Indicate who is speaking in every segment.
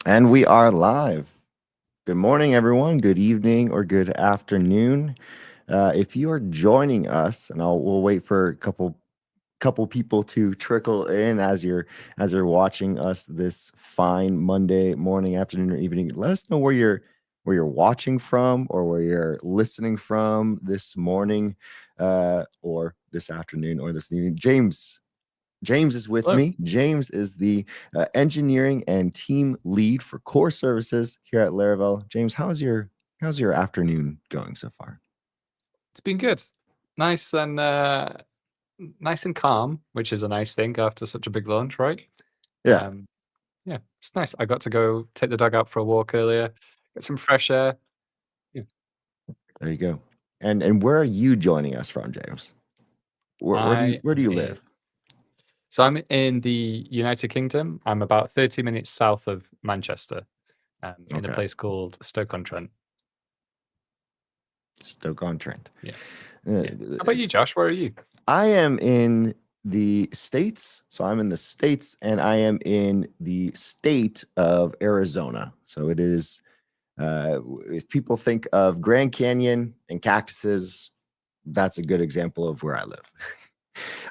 Speaker 1: And we are live. Good morning, everyone. Good evening or good afternoon. If you are joining us, and we'll wait for a couple people to trickle in as you're watching us this fine Monday morning, afternoon, or evening. Let us know where you're watching from or where you're listening from this morning, or this afternoon or this evening. James is with
Speaker 2: Hello.
Speaker 1: me. James is the engineering and team lead for core services here at Laravel. James, how's your afternoon going so far?
Speaker 2: It's been good. Nice and nice and calm, which is a nice thing after such a big launch, right?
Speaker 1: Yeah,
Speaker 2: Yeah, it's nice. I got to go take the dog out for a walk earlier, get some fresh air. Yeah.
Speaker 1: there you go. And where are you joining us from, James?
Speaker 2: I
Speaker 1: Where do
Speaker 2: am
Speaker 1: you
Speaker 2: in.
Speaker 1: live?
Speaker 2: So I'm in the United Kingdom. I'm about 30 minutes south of Manchester, in a
Speaker 1: Okay,
Speaker 2: place called Stoke-on-Trent.
Speaker 1: Stoke-on-Trent.
Speaker 2: Yeah,
Speaker 1: Uh,
Speaker 2: yeah. How about you,
Speaker 1: it's
Speaker 2: Josh? Where are you?
Speaker 1: I am in the States. So I'm in the States and I am in the state of Arizona. So it is, if people think of Grand Canyon and cactuses, that's a good example of where I live.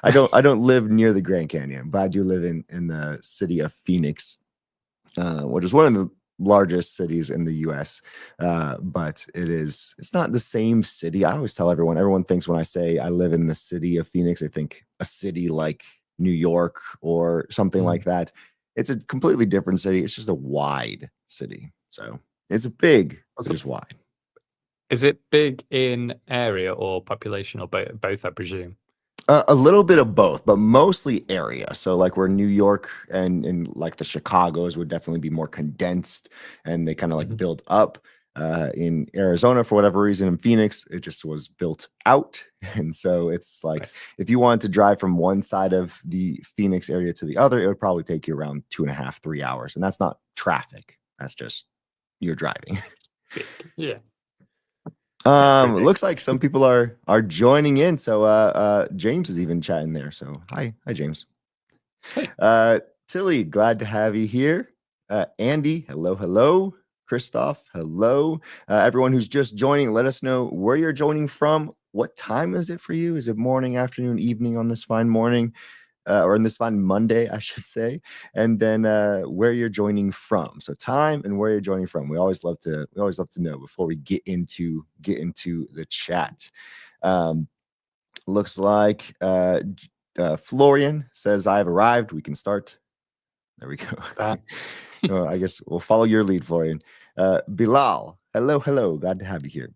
Speaker 1: I
Speaker 2: Nice.
Speaker 1: don't live near the Grand Canyon, but I do live in the city of Phoenix, which is one of the largest cities in the U.S. But it's not the same city. I always tell everyone thinks when I say I live in the city of Phoenix, they think a city like New York or something
Speaker 2: Mm.
Speaker 1: like that. It's a completely different city. It's just a wide city. So it's big,
Speaker 2: What's
Speaker 1: but
Speaker 2: the,
Speaker 1: just wide.
Speaker 2: is it big in area or population or both, I presume?
Speaker 1: A little bit of both, but mostly area. So like where New York and like the Chicago's would definitely be more condensed and they kind of like
Speaker 2: Mhm.
Speaker 1: built up. In Arizona, for whatever reason, in Phoenix, it just was built out. And so it's like
Speaker 2: Nice.
Speaker 1: if you wanted to drive from one side of the Phoenix area to the other, it would probably take you around 2.5, 3 hours. And that's not traffic. That's just you're driving.
Speaker 2: Big. Yeah. Yeah, it's pretty big.
Speaker 1: Looks like some people are joining in. So James is even chatting there. So hi James.
Speaker 2: Hey.
Speaker 1: Tilly, glad to have you here. Andy, hello. Christoph, hello. Everyone who's just joining, let us know where you're joining from. What time is it for you? Is it morning, afternoon, evening on this fine morning? Or in this fine Monday, I should say, and then where you're joining from. So time and where you're joining from. We always love to know before we get into the chat. Um, looks like Florian says I've arrived. We can start. There we go.
Speaker 2: That.
Speaker 1: I guess we'll follow your lead, Florian. Bilal, hello. Glad to have you here.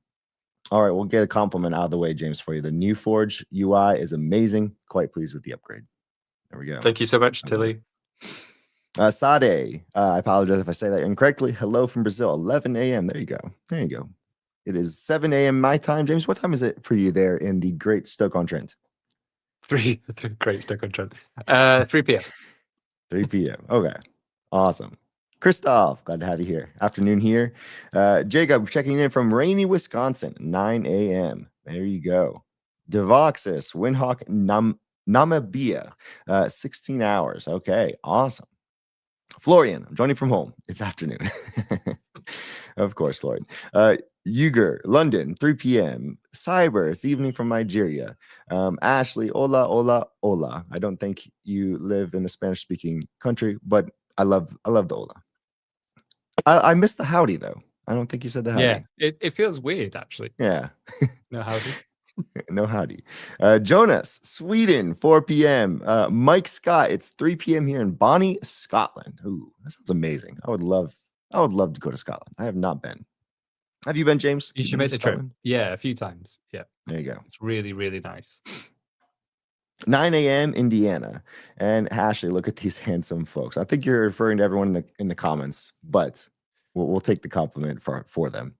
Speaker 1: All right, we'll get a compliment out of the way, James, for you. The new Forge UI is amazing. Quite pleased with the upgrade. There we go.
Speaker 2: Thank you so much,
Speaker 1: I love it.
Speaker 2: Tilly.
Speaker 1: Sade, I apologize if I say that incorrectly. Hello from Brazil, 11 a.m. There you go. It is 7 a.m. my time. James, what time is it for you there in the great Stoke-on-Trent?
Speaker 2: Three great Stoke-on-Trent. 3 p.m.
Speaker 1: 3 p.m. Okay, awesome. Christoph, glad to have you here. Afternoon here. Jacob checking in from rainy Wisconsin, 9 a.m. There you go. Devoxis, Windhawk, Namibia, 16 hours. Okay, awesome. Florian, I'm joining from home. It's afternoon. Of course, Florian. Uger, London, 3 p.m. Cyber, it's evening from Nigeria. Ashley, hola. I don't think you live in a Spanish-speaking country, but I love the hola. I missed the howdy, though. I don't think you said the
Speaker 2: Yeah,
Speaker 1: howdy.
Speaker 2: it feels weird, actually.
Speaker 1: Yeah.
Speaker 2: No howdy.
Speaker 1: No howdy. Jonas, Sweden, 4 p.m. Mike Scott, it's 3 p.m. here in Bonnie, Scotland. Ooh, that sounds amazing. I would love to go to Scotland. I have not been. Have you been, James?
Speaker 2: You
Speaker 1: You
Speaker 2: should
Speaker 1: been to
Speaker 2: make the trip.
Speaker 1: Scotland?
Speaker 2: Yeah, a few times. Yeah,
Speaker 1: There you go.
Speaker 2: it's really, really nice.
Speaker 1: 9 a.m. Indiana. And Ashley, look at these handsome folks. I think you're referring to everyone in the comments, but we'll take the compliment for them.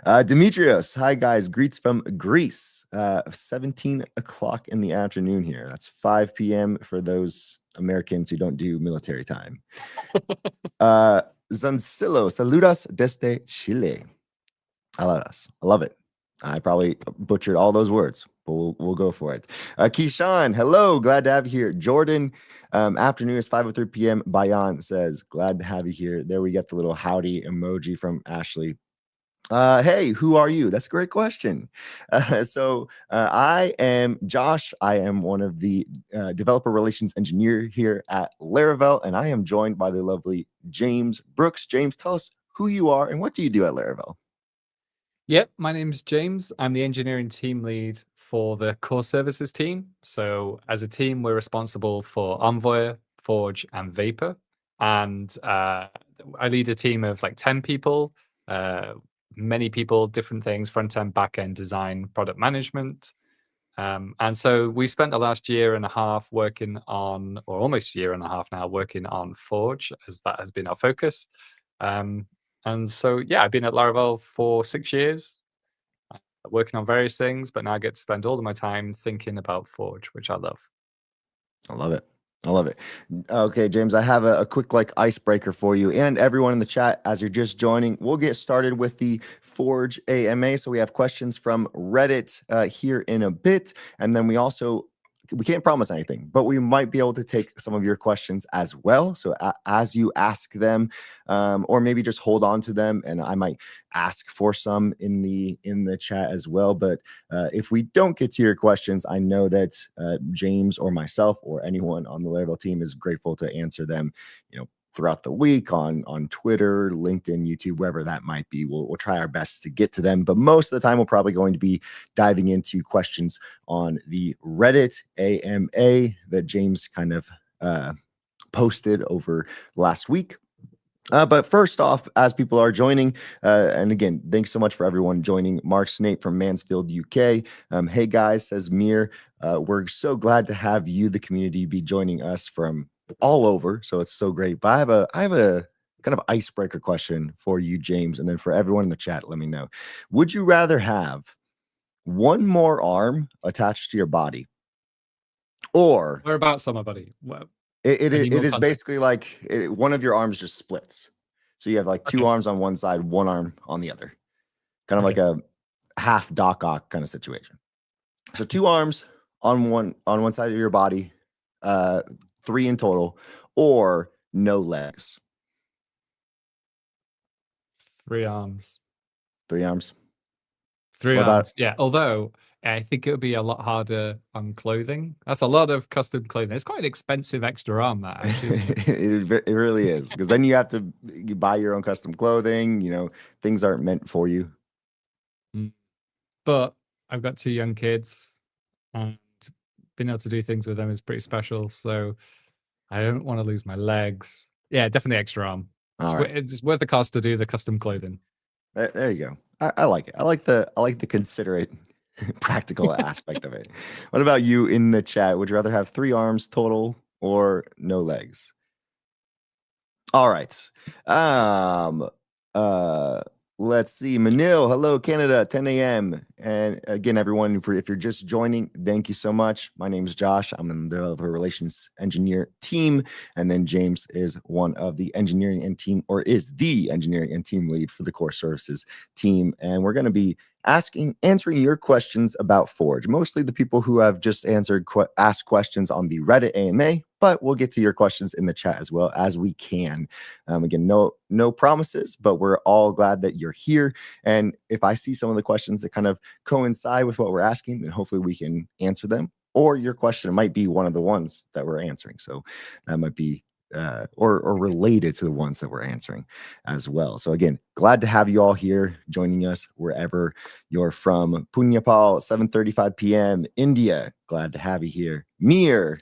Speaker 1: Demetrios, hi guys, greets from Greece. 17 o'clock in the afternoon here. That's 5 p.m. for those Americans who don't do military time. Zancillo, saludas desde Chile. I love it. I probably butchered all those words, but we'll go for it. Keyshawn, hello, glad to have you here. Jordan, afternoon is 5:03 p.m. Bayan says, glad to have you here. There we get the little howdy emoji from Ashley. Hey, who are you? That's a great question. I am Josh. I am one of the developer relations engineer here at Laravel, and I am joined by the lovely James Brooks. James, tell us who you are and what do you do at Laravel?
Speaker 2: Yep, my name's James. I'm the engineering team lead for the core services team. So, as a team, we're responsible for Envoyer, Forge, and Vapor. And I lead a team of like 10 people, uh, many people, different things, front end, back end design, product management. And so we spent the last year and a half working on, or almost a year and a half now, working on Forge, as that has been our focus. Um, and so, yeah, I've been at Laravel for 6 years, working on various things, but now I get to spend all of my time thinking about Forge, which I love.
Speaker 1: I love it. I love it. Okay, James, I have a quick like icebreaker for you and everyone in the chat as you're just joining. We'll get started with the Forge AMA. So we have questions from Reddit here in a bit. And then we can't promise anything, but we might be able to take some of your questions as well. So as you ask them, or maybe just hold on to them, and I might ask for some in the chat as well. But if we don't get to your questions, I know that James or myself or anyone on the Laravel team is grateful to answer them, throughout the week on Twitter, LinkedIn, YouTube, wherever that might be. We'll try our best to get to them, but most of the time we're probably going to be diving into questions on the Reddit AMA that James kind of posted over last week. But first off, as people are joining, and again, thanks so much for everyone joining. Mark Snape from Mansfield, UK. Hey guys, says Mir. We're so glad to have you, the community, be joining us from all over. So it's so great. But I have a kind of icebreaker question for you, James, and then for everyone in the chat, let me know. Would you rather have one more arm attached to your body, or
Speaker 2: Whereabouts on my buddy? Well,
Speaker 1: it
Speaker 2: any more
Speaker 1: is
Speaker 2: context?
Speaker 1: basically like one of your arms just splits. So you have like two
Speaker 2: Okay.
Speaker 1: arms on one side, one arm on the other. Kind of like
Speaker 2: Okay.
Speaker 1: a half Doc Ock kind of situation. So two arms on one side of your body, three in total, or no legs.
Speaker 2: 3 arms.
Speaker 1: Three arms.
Speaker 2: 3
Speaker 1: What about
Speaker 2: arms. Yeah. Although I think it would be a lot harder on clothing. That's a lot of custom clothing. It's quite an expensive extra arm, that actually, isn't it?
Speaker 1: it really is, because then you have to buy your own custom clothing. Things aren't meant for you.
Speaker 2: But I've got 2 young kids, and being able to do things with them is pretty special. So I don't want to lose my legs. Yeah, definitely extra arm.
Speaker 1: All right.
Speaker 2: It's worth the cost to do the custom clothing.
Speaker 1: There you go. I like it. I like the considerate, practical aspect of it. What about you in the chat? Would you rather have 3 arms total or no legs? All right. Uh let's see. Manil, hello Canada, 10 a.m. And again, everyone, if you're just joining, thank you so much. My name is Josh. I'm in the developer relations engineer team. And then James is one of the engineering and team, or is the engineering and team lead for the core services team. And we're going to be answering your questions about Forge. Mostly the people who have just asked questions on the Reddit AMA, but we'll get to your questions in the chat as well as we can. Again, no promises, but we're all glad that you're here. And if I see some of the questions that kind of coincide with what we're asking, then hopefully we can answer them. Or your question might be one of the ones that we're answering. So that might be or related to the ones that we're answering as well. So again, glad to have you all here joining us wherever you're from. Punyapal, 7:35 p.m. India. Glad to have you here. Mir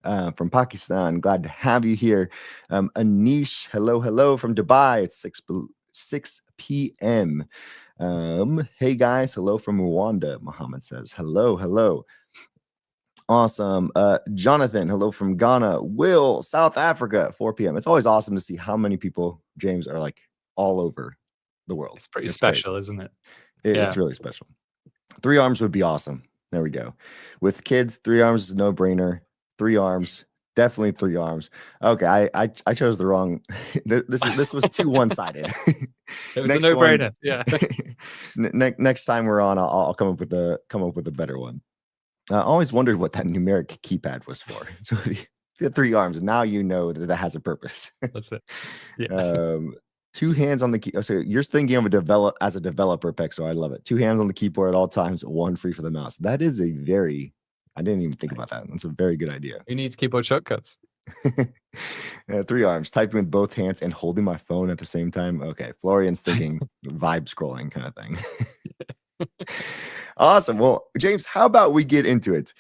Speaker 1: from Pakistan. Glad to have you here. Anish, hello from Dubai. It's 6 p.m. Hey guys, hello from Rwanda. Muhammad says hello. Awesome. Jonathan, hello from Ghana. Will, South Africa, 4 p.m. It's always awesome to see how many people, James, are like all over the world.
Speaker 2: It's pretty
Speaker 1: It's
Speaker 2: special,
Speaker 1: crazy.
Speaker 2: isn't it?
Speaker 1: It's really special. 3 arms would be awesome. There we go. With kids, 3 arms is a no-brainer. 3 arms, Definitely 3 arms. Okay, I chose the wrong. This was too one-sided.
Speaker 2: It was a
Speaker 1: Next one.
Speaker 2: no-brainer. Yeah.
Speaker 1: Next time we're on, I'll come up with a better one. I always wondered what that numeric keypad was for. So if you had 3 arms, now you know that has a purpose.
Speaker 2: That's it. Yeah.
Speaker 1: 2 hands on the key. So you're thinking of as a developer, Pexo. I love it. 2 hands on the keyboard at all times, 1 free for the mouse. That is a very. I didn't even think about that. That's a very good idea.
Speaker 2: Who needs keyboard shortcuts?
Speaker 1: 3 arms, typing with both hands and holding my phone at the same time. Okay, Florian's thinking vibe scrolling kind of thing. Awesome. Well, James, how about we get into it?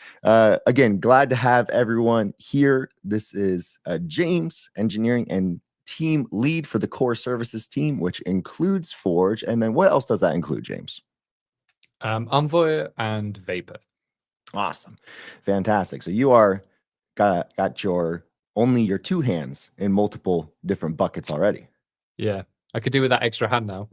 Speaker 1: Again, glad to have everyone here. This is James, engineering and team lead for the core services team, which includes Forge. And then what else does that include, James?
Speaker 2: Envoyer and Vapor.
Speaker 1: Awesome. Fantastic. So you are got your 2 hands in multiple different buckets already.
Speaker 2: Yeah. I could do with that extra hand now.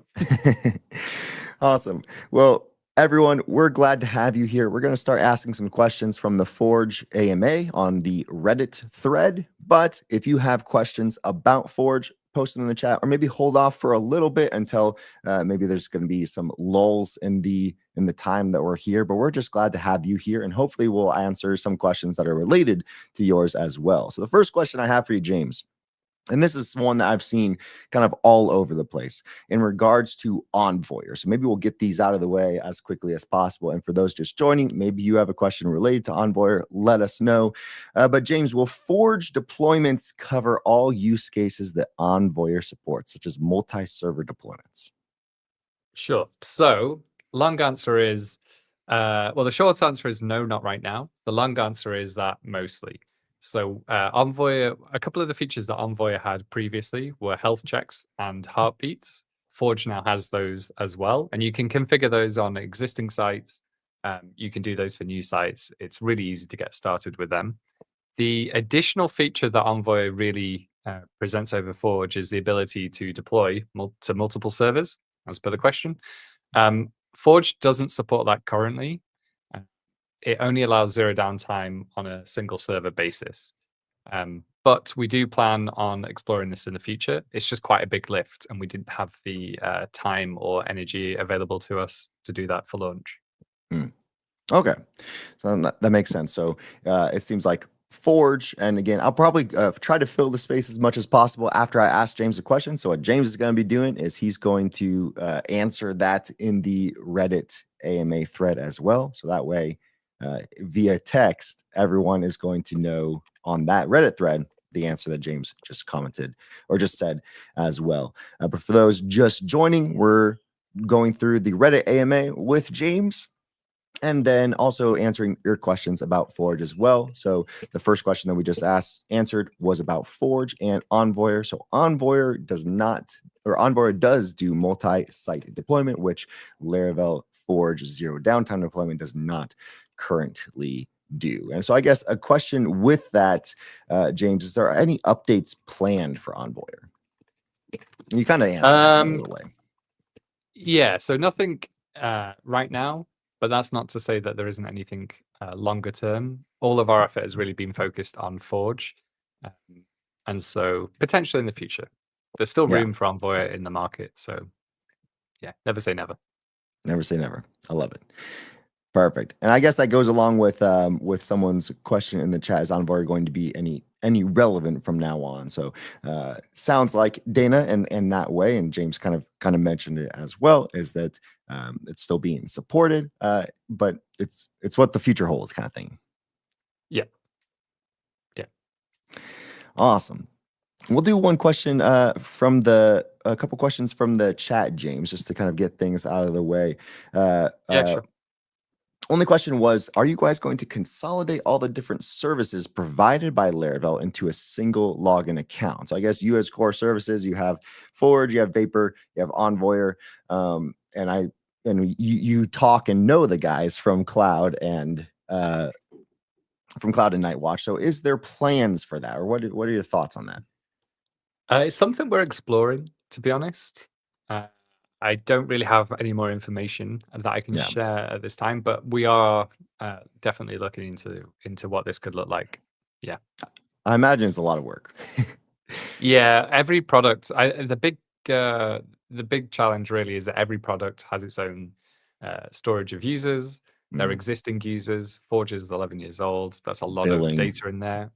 Speaker 1: Awesome. Well, everyone, we're glad to have you here. We're going to start asking some questions from the Forge AMA on the Reddit thread. But if you have questions about Forge, post them in the chat, or maybe hold off for a little bit until maybe there's going to be some lulls in the time that we're here. But we're just glad to have you here, and hopefully we'll answer some questions that are related to yours as well. So the first question I have for you, James, and this is one that I've seen kind of all over the place in regards to Envoyer. So maybe we'll get these out of the way as quickly as possible. And for those just joining, maybe you have a question related to Envoyer, let us know. But James, will Forge deployments cover all use cases that Envoyer supports, such as multi-server deployments?
Speaker 2: Sure. So long answer is, well, the short answer is no, not right now. The long answer is that mostly. So Envoyer, a couple of the features that Envoyer had previously were health checks and heartbeats. Forge now has those as well, and you can configure those on existing sites. You can do those for new sites. It's really easy to get started with them. The additional feature that Envoy really presents over Forge is the ability to deploy to multiple servers, as per the question. Forge doesn't support that currently. It only allows 0 downtime on a single server basis. But we do plan on exploring this in the future. It's just quite a big lift, and we didn't have the time or energy available to us to do that for launch.
Speaker 1: Okay, so that makes sense. So it seems like Forge, and again, I'll probably try to fill the space as much as possible after I ask James a question. So what James is going to be doing is he's going to answer that in the Reddit AMA thread as well. So that way, via text, everyone is going to know on that Reddit thread the answer that James just commented or just said as well. But for those just joining, we're going through the Reddit AMA with James, and then also answering your questions about Forge as well. So the first question that we just answered was about Forge and Envoyer. So Envoyer does do multi-site deployment, which Laravel Forge 0 downtime deployment does not currently do. And so I guess a question with that, James, is there any updates planned for Envoyer? You kind of answered that in a little way.
Speaker 2: Yeah, so nothing right now. But that's not to say that there isn't anything longer term. All of our effort has really been focused on Forge. And so potentially in the future, there's still room for Envoy in the market. So yeah, never say never.
Speaker 1: Never say never. I love it. Perfect. And I guess that goes along with someone's question in the chat. Is Envoy going to be any relevant from now on? So sounds like Dana in that way, and James kind of mentioned it as well, is that it's still being supported, but it's what the future holds, kind of thing.
Speaker 2: Yeah.
Speaker 1: Awesome. We'll do one question a couple questions from the chat, James, just to kind of get things out of the way.
Speaker 2: Sure.
Speaker 1: Only question was, are you guys going to consolidate all the different services provided by Laravel into a single login account? So I guess you as core services, you have Forge, you have Vapor, you have Envoyer, and you talk and know the guys from Cloud and Nightwatch. So is there plans for that, or what are your thoughts on that?
Speaker 2: It's something we're exploring, to be honest. I don't really have any more information that I can share at this time, but we are definitely looking into what this could look like. Yeah.
Speaker 1: I imagine it's a lot of work.
Speaker 2: Yeah, every product. The big challenge really is that every product has its own storage of users. Their
Speaker 1: Mm,
Speaker 2: existing users. Forge is 11 years old. That's a lot of
Speaker 1: billing.
Speaker 2: data in there.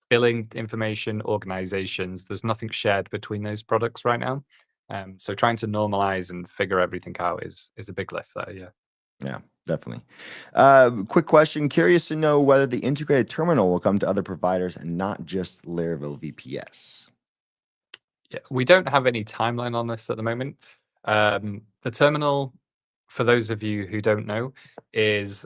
Speaker 2: Billing information, organizations. There's nothing shared between those products right now. So trying to normalize and figure everything out is a big lift there. Yeah.
Speaker 1: Yeah, definitely. Quick question. Curious to know whether the integrated terminal will come to other providers and not just Laravel VPS.
Speaker 2: Yeah, we don't have any timeline on this at the moment. The terminal, for those of you who don't know, is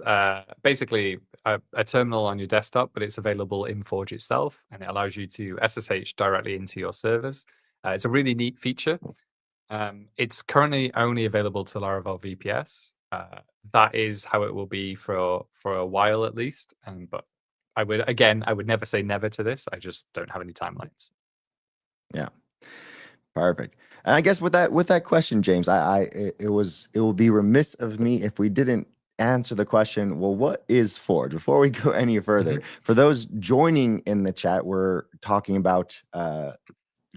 Speaker 2: basically a terminal on your desktop, but it's available in Forge itself, and it allows you to SSH directly into your servers. It's a really neat feature. It's currently only available to Laravel VPS. That is how it will be for a while at least. But I would never say never to this. I just don't have any timelines.
Speaker 1: Yeah. Perfect. And I guess with that question, James, it will be remiss of me if we didn't answer the question, well, what is Forge? Before we go any further,
Speaker 2: Mhm.
Speaker 1: for those joining in the chat, we're talking about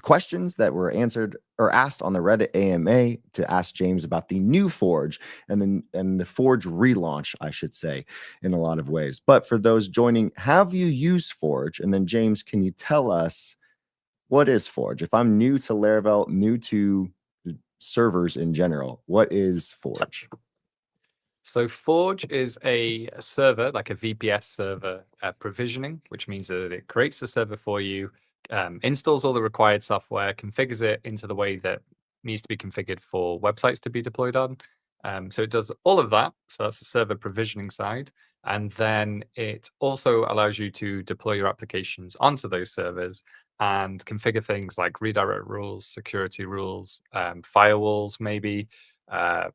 Speaker 1: questions that were answered or asked on the Reddit AMA to ask James about the new Forge and the Forge relaunch, I should say, in a lot of ways. But for those joining, have you used Forge? And then James, can you tell us what is Forge? If I'm new to Laravel, new to servers in general, what is Forge?
Speaker 2: So Forge is a server, like a VPS server provisioning, which means that it creates the server for you, installs all the required software, configures it into the way that needs to be configured for websites to be deployed on. So it does all of that. So that's the server provisioning side. And then it also allows you to deploy your applications onto those servers and configure things like redirect rules, security rules, firewalls, maybe.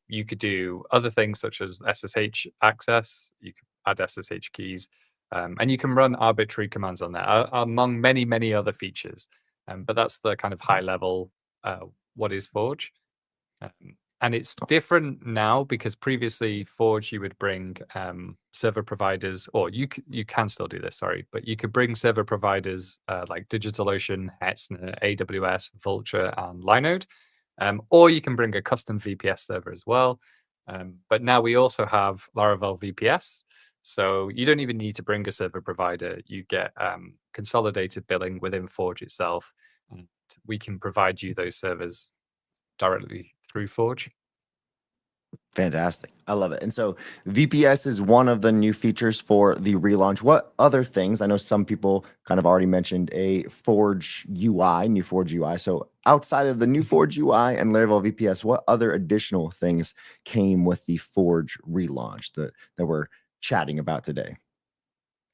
Speaker 2: You could do other things such as SSH access. You could add SSH keys, and you can run arbitrary commands on there, among many, many other features. But that's the kind of high level what is Forge. And it's different now because previously Forge you would bring server providers, or you can still do this, sorry, but you could bring server providers like DigitalOcean, Hetzner, AWS, Vultr, and Linode, or you can bring a custom VPS server as well. But now we also have Laravel VPS, so you don't even need to bring a server provider. You get consolidated billing within Forge itself, and we can provide you those servers directly through Forge.
Speaker 1: Fantastic. I love it. And so VPS is one of the new features for the relaunch. What other things? I know some people kind of already mentioned a Forge UI, new Forge UI. So outside of the new Forge UI and Laravel VPS, what other additional things came with the Forge relaunch that we're chatting about today?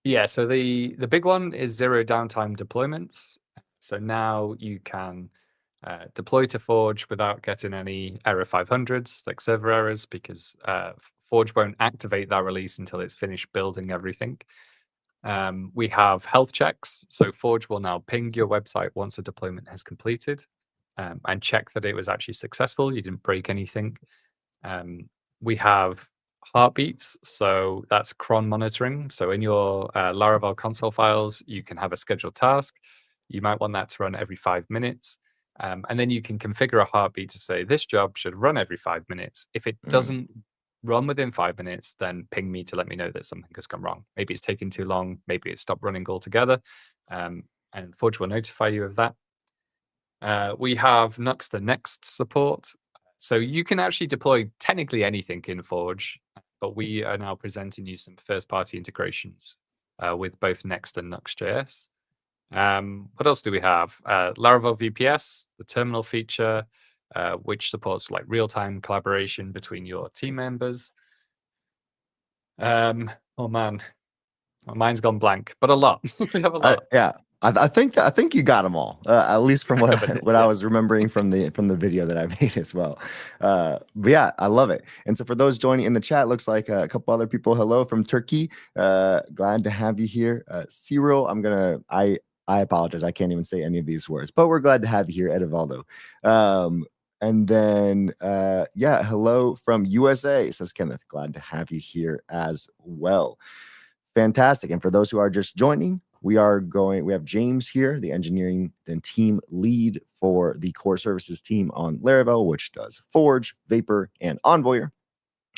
Speaker 2: Yeah, so the big one is zero downtime deployments. So now you can deploy to Forge without getting any error 500s, like server errors, because Forge won't activate that release until it's finished building everything. We have health checks. So Forge will now ping your website once a deployment has completed and check that it was actually successful. You didn't break anything. We have heartbeats, so that's cron monitoring. So in your Laravel console files, you can have a scheduled task. You might want that to run every 5 minutes. And then you can configure a heartbeat to say this job should run every 5 minutes. If it
Speaker 1: Mm,
Speaker 2: doesn't run within 5 minutes, then ping me to let me know that something has gone wrong. Maybe it's taking too long. Maybe it stopped running altogether. And Forge will notify you of that. We have Nux the Next support. So you can actually deploy technically anything in Forge, but we are now presenting you some first-party integrations with both Next and Next.js. What else do we have? Laravel VPS, the terminal feature, which supports like real-time collaboration between your team members. Oh man, my mind's gone blank, but a lot. We have a lot.
Speaker 1: yeah, I think you got them all, at least from
Speaker 2: I covered it.
Speaker 1: what I
Speaker 2: Yeah.
Speaker 1: was remembering from the video that I made as well. But yeah, I love it. And so for those joining in the chat, looks like a couple other people. Hello from Turkey. Glad to have you here, Cyril. I apologize. I can't even say any of these words, but we're glad to have you here, Edivaldo. And then, yeah, hello from USA, says Kenneth. Glad to have you here as well. Fantastic. And for those who are just joining, we have James here, the engineering and team lead for the core services team on Laravel, which does Forge, Vapor, and Envoyer.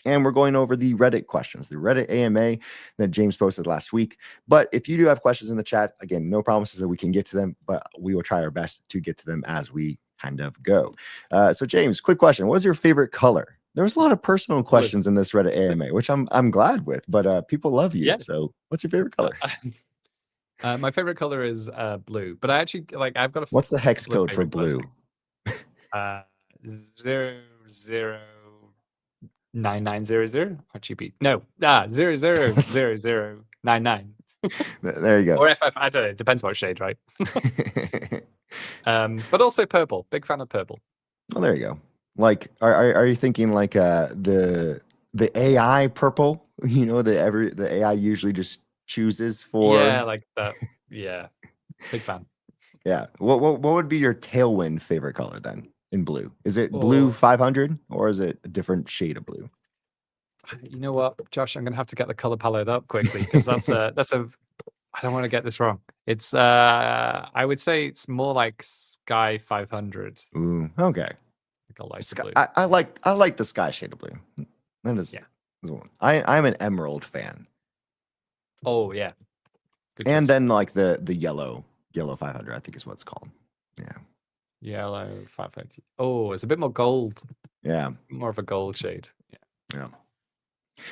Speaker 1: And we're going over the Reddit questions, the Reddit AMA that James posted last week. But if you do have questions in the chat, again, no promises that we can get to them, but we will try our best to get to them as we kind of go. So James, quick question. What is your favorite color? There was a lot of personal questions in this Reddit AMA, which I'm glad with, but people love you.
Speaker 2: Yeah.
Speaker 1: So what's your favorite color?
Speaker 2: My favorite color is blue, but I actually I've got a
Speaker 1: What's the hex
Speaker 2: couple of
Speaker 1: code for
Speaker 2: favorite colors.
Speaker 1: blue?
Speaker 2: 009900 RGB. No, 000099.
Speaker 1: There you go.
Speaker 2: Or FF. I don't know. It depends what shade, right? But also purple. Big fan of purple.
Speaker 1: Well, there you go. Like, are you thinking like the AI purple? You know, the AI usually just chooses for.
Speaker 2: Yeah, like that. Yeah, big fan.
Speaker 1: Yeah. What would be your Tailwind favorite color then in blue? Is it blue 500 or is it a different shade of blue?
Speaker 2: You know what, Josh? I'm gonna have to get the color palette up quickly because that's a. I don't want to get this wrong. It's I would say it's more like Sky 500.
Speaker 1: Ooh, okay.
Speaker 2: Like a lighter blue.
Speaker 1: I like the sky shade of blue. That is, yeah. I'm an emerald fan.
Speaker 2: Oh yeah.
Speaker 1: Good and choice. Then like the yellow 500, I think is what it's called. Yeah.
Speaker 2: Yellow 500. Oh, it's a bit more gold.
Speaker 1: Yeah.
Speaker 2: More of a gold shade. Yeah.
Speaker 1: Yeah.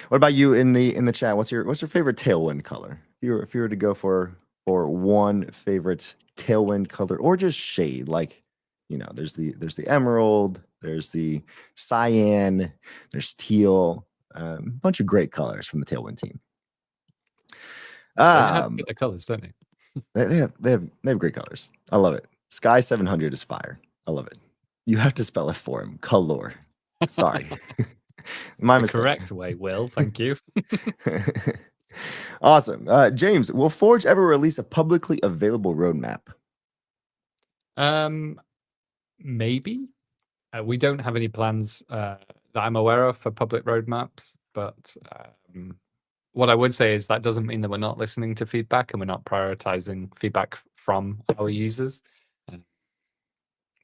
Speaker 1: What about you in the chat? What's your favorite Tailwind color? If you were to go for one favorite Tailwind color or just shade, like, you know, there's the emerald, there's the cyan, there's teal, bunch of great colors from the Tailwind team.
Speaker 2: They have the colors, don't they?
Speaker 1: They have great colors. I love it. Sky 700 is fire. I love it. You have to spell it for him. Color. Sorry. My mistake.
Speaker 2: Correct way, Will. Thank you.
Speaker 1: Awesome. James, will Forge ever release a publicly available roadmap?
Speaker 2: Maybe. We don't have any plans that I'm aware of for public roadmaps, but what I would say is that doesn't mean that we're not listening to feedback and we're not prioritizing feedback from our users.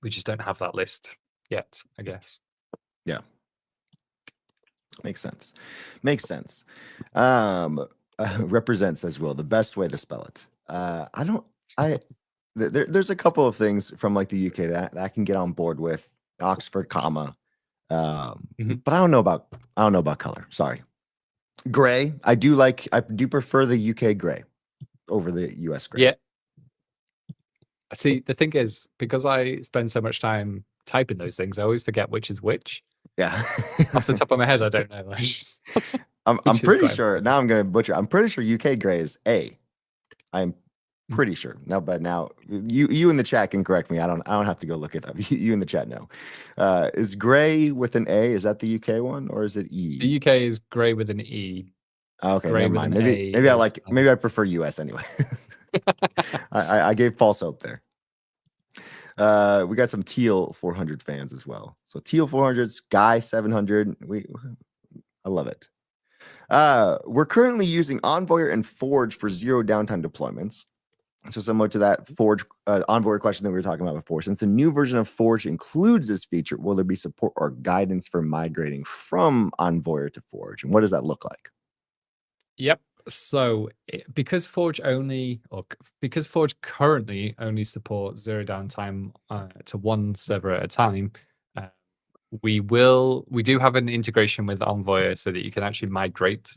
Speaker 2: We just don't have that list yet, I guess.
Speaker 1: Yeah. Makes sense. Represents as well the best way to spell it. There's a couple of things from like the UK that I can get on board with. Oxford comma. But I don't know about color. Sorry. Gray. I do prefer the UK gray over the US gray.
Speaker 2: Yeah. See, the thing is, because I spend so much time typing those things, I always forget which is which.
Speaker 1: Yeah.
Speaker 2: Off the top of my head, I don't know.
Speaker 1: I'm pretty sure. Now I'm going to butcher. I'm pretty sure UK gray is A. I'm pretty sure. But now you in the chat can correct me. I don't have to go look it up. You in the chat know. Is gray with an A? Is that the UK one or is it E?
Speaker 2: The UK is gray with an E.
Speaker 1: Okay, gray never mind. Maybe I prefer US anyway. I gave false hope there. We got some teal 400 fans as well. So teal 400, Sky 700. I love it. We're currently using Envoyer and Forge for zero downtime deployments. So similar to that Forge Envoyer question that we were talking about before, since the new version of Forge includes this feature, will there be support or guidance for migrating from Envoyer to Forge? And what does that look like?
Speaker 2: Yep. So because Forge currently only supports zero downtime to one server at a time, we do have an integration with Envoyer so that you can actually migrate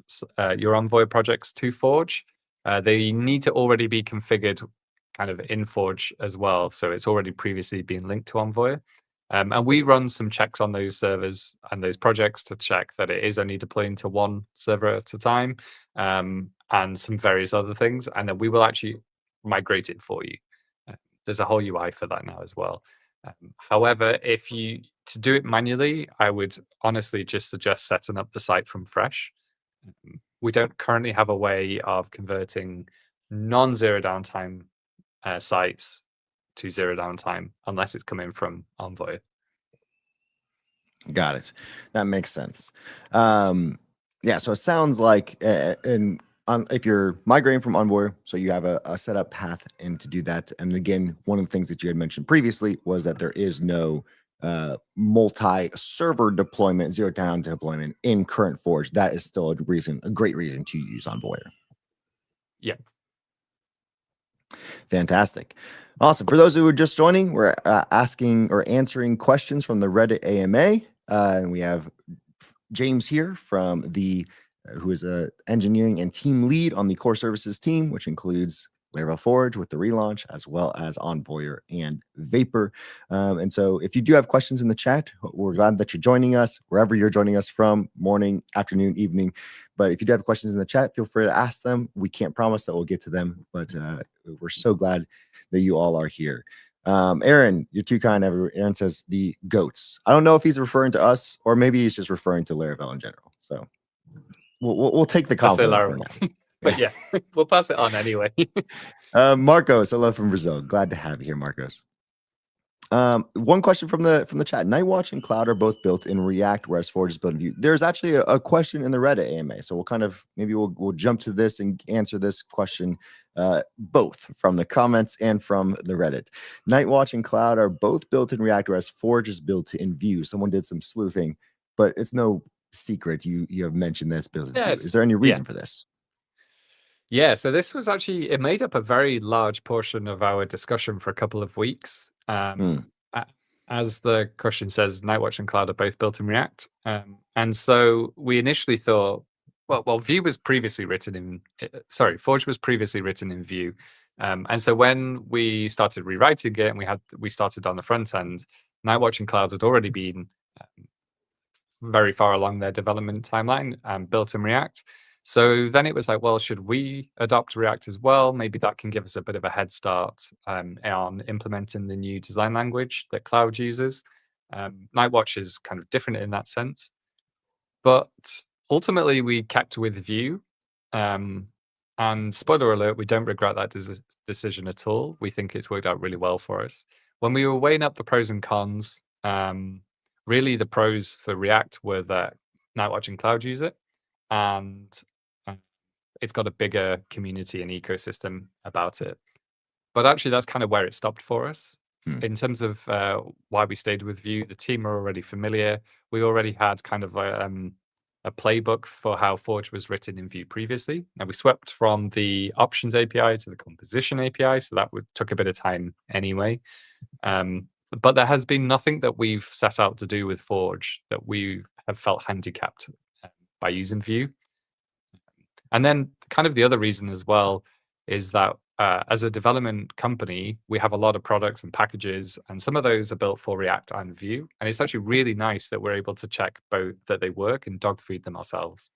Speaker 2: your Envoyer projects to Forge. They need to already be configured kind of in Forge as well. So it's already previously been linked to Envoyer. And we run some checks on those servers and those projects to check that it is only deploying to one server at a time, and some various other things. And then we will actually migrate it for you. There's a whole UI for that now as well. However, to do it manually, I would honestly just suggest setting up the site from fresh. We don't currently have a way of converting non-zero downtime sites to zero downtime unless it's coming from Envoy.
Speaker 1: Got it. That makes sense. Yeah, so it sounds like, and if you're migrating from Envoy, so you have a setup path and to do that. And again, one of the things that you had mentioned previously was that there is no multi-server deployment, zero down deployment in current Forge. That is still a great reason to use Envoy.
Speaker 2: Yeah.
Speaker 1: Fantastic. Awesome. For those who are just joining, we're asking or answering questions from the Reddit AMA. And we have James here from the who is a engineering and team lead on the core services team, which includes Laravel Forge with the relaunch, as well as Envoyer and Vapor. And so if you do have questions in the chat, we're glad that you're joining us, wherever you're joining us from, morning, afternoon, evening. But if you do have questions in the chat, feel free to ask them. We can't promise that we'll get to them, but we're so glad that you all are here. Aaron, you're too kind. Aaron says the goats. I don't know if he's referring to us or maybe he's just referring to Laravel in general. So we'll take the compliment for now.
Speaker 2: But yeah, we'll pass it on anyway.
Speaker 1: Marcos, hello from Brazil. Glad to have you here, Marcos. One question from the chat. Nightwatch and Cloud are both built in React, whereas Forge is built in Vue. There's actually a question in the Reddit AMA, so we'll jump to this and answer this question both from the comments and from the Reddit. Nightwatch and Cloud are both built in React, whereas Forge is built in Vue. Someone did some sleuthing, but it's no secret. You have mentioned that it's built in Vue. Is there any reason for this?
Speaker 2: Yeah, so this was actually, it made up a very large portion of our discussion for a couple of weeks. As the question says, Nightwatch and Cloud are both built in React. And so we initially thought, well, Vue was previously written in, Forge was previously written in Vue. And so when we started rewriting it and we started on the front end, Nightwatch and Cloud had already been very far along their development timeline and built in React. So then it was like, well, should we adopt React as well? Maybe that can give us a bit of a head start on implementing the new design language that Cloud uses. Nightwatch is kind of different in that sense. But ultimately, we kept with Vue. And spoiler alert, we don't regret that decision at all. We think it's worked out really well for us. When we were weighing up the pros and cons, really the pros for React were that Nightwatch and Cloud use it. And it's got a bigger community and ecosystem about it. But actually, that's kind of where it stopped for us. In terms of why we stayed with Vue, the team are already familiar. We already had kind of a playbook for how Forge was written in Vue previously. And we swept from the options API to the composition API, so that took a bit of time anyway. But there has been nothing that we've set out to do with Forge that we have felt handicapped by using Vue. And then kind of the other reason as well is that as a development company, we have a lot of products and packages, and some of those are built for React and Vue. And it's actually really nice that we're able to check both that they work and dog feed them ourselves.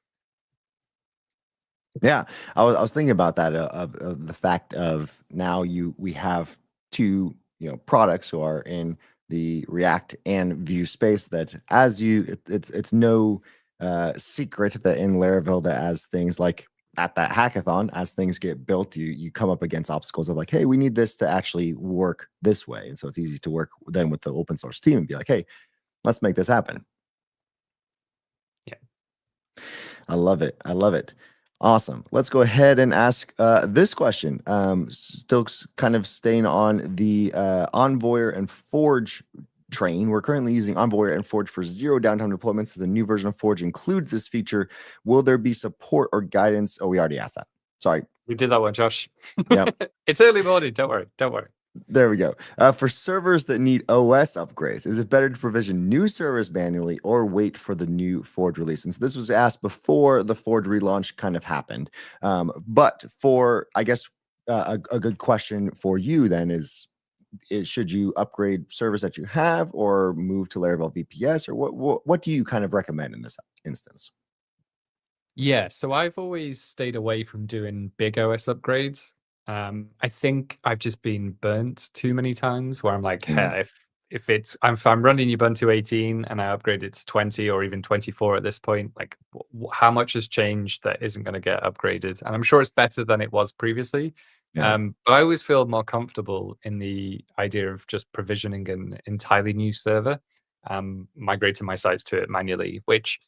Speaker 1: Yeah, I was thinking about that of the fact of now we have two products who are in the React and Vue space. That it's no secret that in Laravel, that as things like at that hackathon, as things get built, you come up against obstacles of like, hey, we need this to actually work this way, and so it's easy to work then with the open source team and be like, hey, let's make this happen.
Speaker 2: Yeah,
Speaker 1: I love it. Awesome. Let's go ahead and ask this question. Still kind of staying on the Envoyer and Forge train. We're currently using Envoyer and Forge for zero downtime deployments. The new version of Forge includes this feature. Will there be support or guidance? Oh, we already asked that. Sorry.
Speaker 2: We did that one, Josh.
Speaker 1: Yep.
Speaker 2: It's early morning. Don't worry.
Speaker 1: There we go. For servers that need OS upgrades, is it better to provision new servers manually or wait for the new Forge release? And so this was asked before the Forge relaunch kind of happened. But for, I guess, a good question for you then is should you upgrade servers that you have or move to Laravel VPS, or what do you kind of recommend in this instance?
Speaker 2: Yeah, so I've always stayed away from doing big OS upgrades. I think I've just been burnt too many times where I'm like, hey, if I'm running Ubuntu 18 and I upgrade it to 20 or even 24 at this point, like how much has changed that isn't going to get upgraded? And I'm sure it's better than it was previously.
Speaker 1: Yeah.
Speaker 2: But I always feel more comfortable in the idea of just provisioning an entirely new server, migrating my sites to it manually, which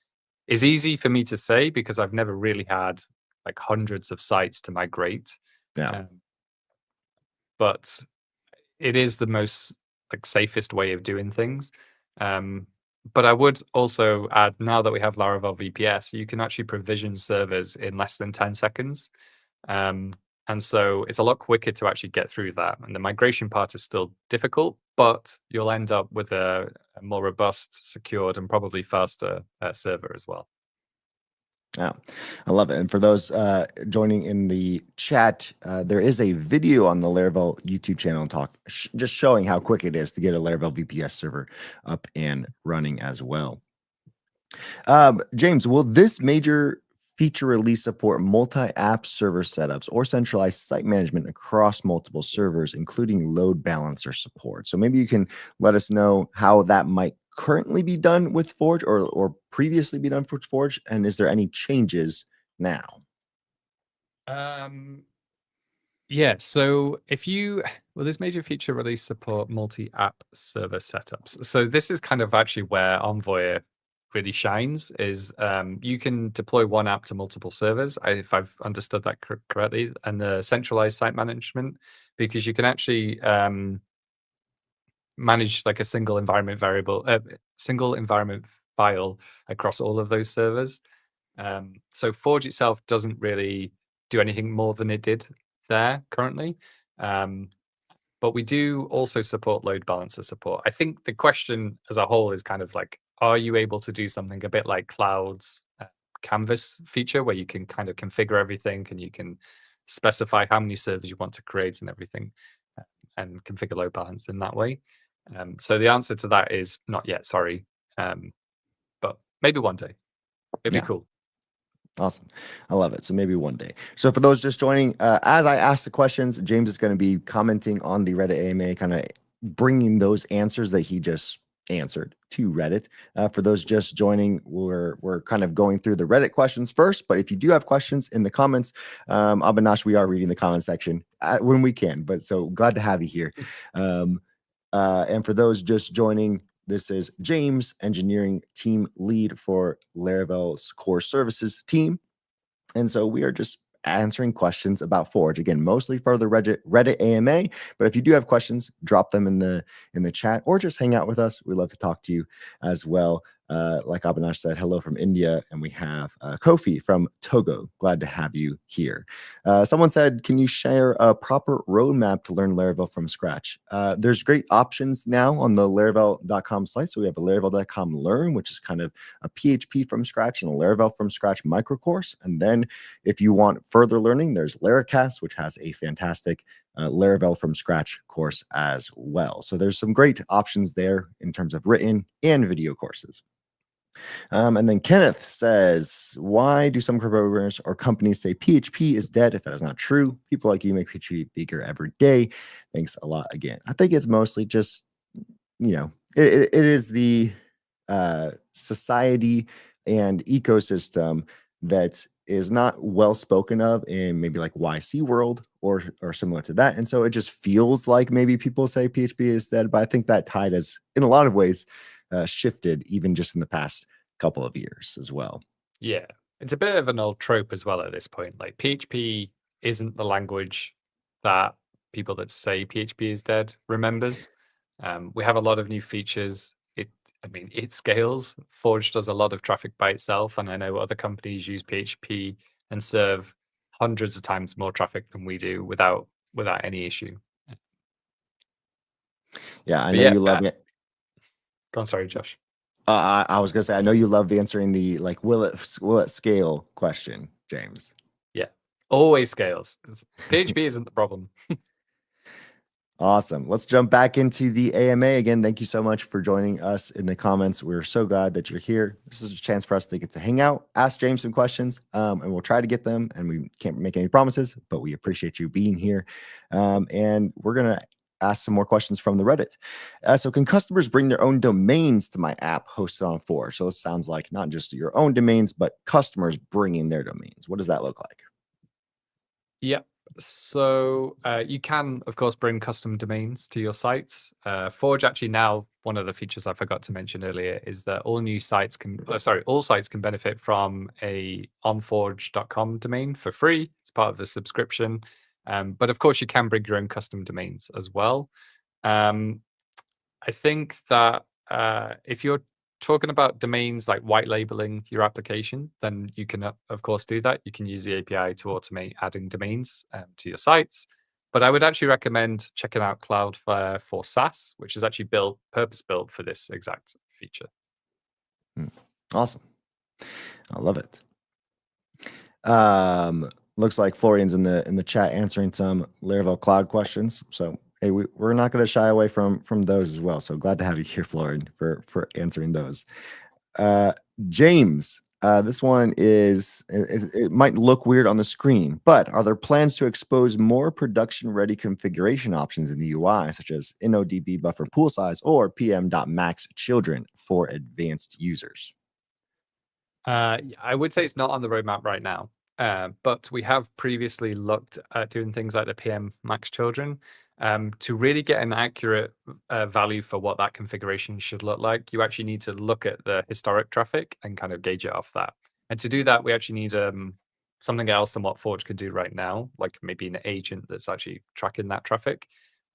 Speaker 2: is easy for me to say because I've never really had like hundreds of sites to migrate.
Speaker 1: Yeah.
Speaker 2: But it is the most like safest way of doing things. But I would also add, now that we have Laravel VPS, you can actually provision servers in less than 10 seconds. And so it's a lot quicker to actually get through that. And the migration part is still difficult, but you'll end up with a more robust, secured, and probably faster server as well.
Speaker 1: Yeah, I love it. And for those joining in the chat, there is a video on the Laravel YouTube channel just showing how quick it is to get a Laravel VPS server up and running as well. James, will this major feature release support multi-app server setups or centralized site management across multiple servers, including load balancer support? So maybe you can let us know how that might currently be done with Forge or previously be done with Forge, and is there any changes now?
Speaker 2: Yeah, so this major feature release support multi-app server setups. So this is kind of actually where Envoyer really shines, is you can deploy one app to multiple servers, if I've understood that correctly, and the centralized site management, because you can actually manage like a single environment file across all of those servers. So Forge itself doesn't really do anything more than it did there currently. But we do also support load balancer support. I think the question as a whole is kind of like, are you able to do something a bit like Cloud's Canvas feature, where you can kind of configure everything and you can specify how many servers you want to create and everything, and configure load balance in that way? So the answer to that is not yet, sorry. But maybe one day. It'd be cool.
Speaker 1: Awesome. I love it. So maybe one day. So for those just joining, as I ask the questions, James is going to be commenting on the Reddit AMA, kind of bringing those answers that he just answered to Reddit. For those just joining, we're kind of going through the Reddit questions first, but if you do have questions in the comments, Abinash, we are reading the comment section when we can, but so glad to have you here. And for those just joining, this is James, engineering team lead for Laravel's core services team. And so we are just answering questions about Forge, again, mostly for the Reddit AMA. But if you do have questions, drop them in the chat or just hang out with us. We'd love to talk to you as well. Like Abinash said, hello from India, and we have Kofi from Togo. Glad to have you here. Someone said, can you share a proper roadmap to learn Laravel from scratch? There's great options now on the Laravel.com site. So we have a Laravel.com Learn, which is kind of a PHP from scratch and a Laravel from scratch micro course. And then if you want further learning, there's Laracast, which has a fantastic Laravel from scratch course as well. So there's some great options there in terms of written and video courses. And then Kenneth says, why do some programmers or companies say PHP is dead if that is not true? People like you make PHP bigger every day. Thanks a lot again. I think it's mostly just, it is the society and ecosystem that is not well spoken of in maybe like YC world or similar to that. And so it just feels like maybe people say PHP is dead, but I think that tide has in a lot of ways shifted even just in the past couple of years as well.
Speaker 2: Yeah, it's a bit of an old trope as well at this point. Like PHP isn't the language that people that say PHP is dead remembers. We have a lot of new features. It scales. Forge does a lot of traffic by itself, and I know other companies use PHP and serve hundreds of times more traffic than we do without any issue.
Speaker 1: Yeah, I know you love it.
Speaker 2: Go on, sorry, Josh.
Speaker 1: I was gonna say, I know you love answering the like, will it scale question, James?
Speaker 2: Yeah, always scales. PHP isn't the problem.
Speaker 1: Awesome. Let's jump back into the AMA again. Thank you so much for joining us in the comments. We're so glad that you're here. This is a chance for us to get to hang out, ask James some questions, and we'll try to get them. And we can't make any promises, but we appreciate you being here. And we're gonna ask some more questions from the Reddit. So can customers bring their own domains to my app hosted on Forge? So this sounds like not just your own domains, but customers bringing their domains. What does that look like?
Speaker 2: Yep. So you can, of course, bring custom domains to your sites. Forge actually now one of the features I forgot to mention earlier is that all sites can benefit from a onforge.com domain for free as part of the subscription. But of course, you can bring your own custom domains as well. I think that if you're talking about domains like white labeling your application, then you can, of course, do that. You can use the API to automate adding domains to your sites. But I would actually recommend checking out Cloudflare for SaaS, which is actually purpose-built for this exact feature.
Speaker 1: Awesome. I love it. Looks like Florian's in the chat answering some Laravel cloud questions. So hey, we're not going to shy away from those as well. So glad to have you here, Florian, for answering those. James, this one is, it might look weird on the screen, but are there plans to expose more production-ready configuration options in the UI, such as NODB buffer pool size or pm.max children for advanced users?
Speaker 2: I would say it's not on the roadmap right now, but we have previously looked at doing things like the PM max children to really get an accurate value for what that configuration should look like. You actually need to look at the historic traffic and kind of gauge it off that. And to do that, we actually need something else than what Forge can do right now, like maybe an agent that's actually tracking that traffic.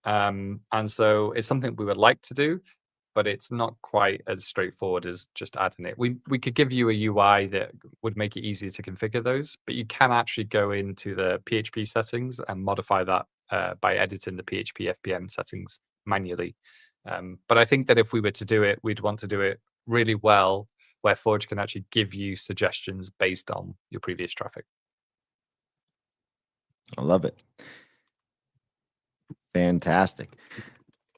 Speaker 2: And so it's something we would like to do, but it's not quite as straightforward as just adding it. We could give you a UI that would make it easier to configure those, but you can actually go into the PHP settings and modify that by editing the PHP FPM settings manually. But I think that if we were to do it, we'd want to do it really well, where Forge can actually give you suggestions based on your previous traffic.
Speaker 1: I love it. Fantastic.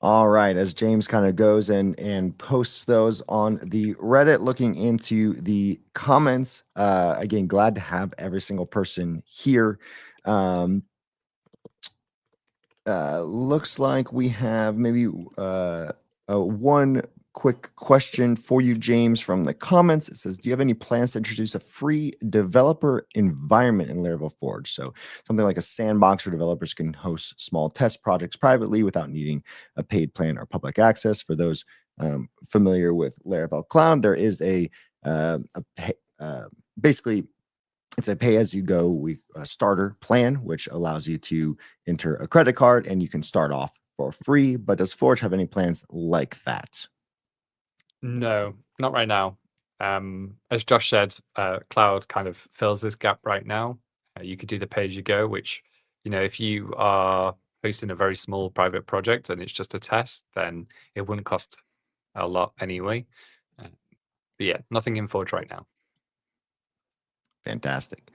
Speaker 1: All right, as James kind of goes and posts those on the Reddit, looking into the comments, again, glad to have every single person here. Looks like we have maybe one quick question for you, James, from the comments. It says, do you have any plans to introduce a free developer environment in Laravel Forge? So something like a sandbox where developers can host small test projects privately without needing a paid plan or public access. For those familiar with Laravel Cloud, there is basically it's a pay-as-you-go starter plan, which allows you to enter a credit card and you can start off for free. But does Forge have any plans like that?
Speaker 2: No, not right now. As Josh said, Cloud kind of fills this gap right now. You could do the pay-as-you-go, which, if you are hosting a very small private project and it's just a test, then it wouldn't cost a lot anyway. But yeah, nothing in Forge right now.
Speaker 1: Fantastic.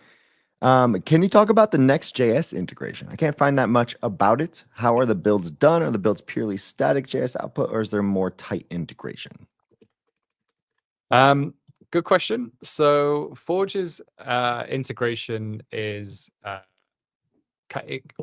Speaker 1: Can you talk about the Next.js integration? I can't find that much about it. How are the builds done? Are the builds purely static JS output, or is there more tight integration?
Speaker 2: Good question. So Forge's integration is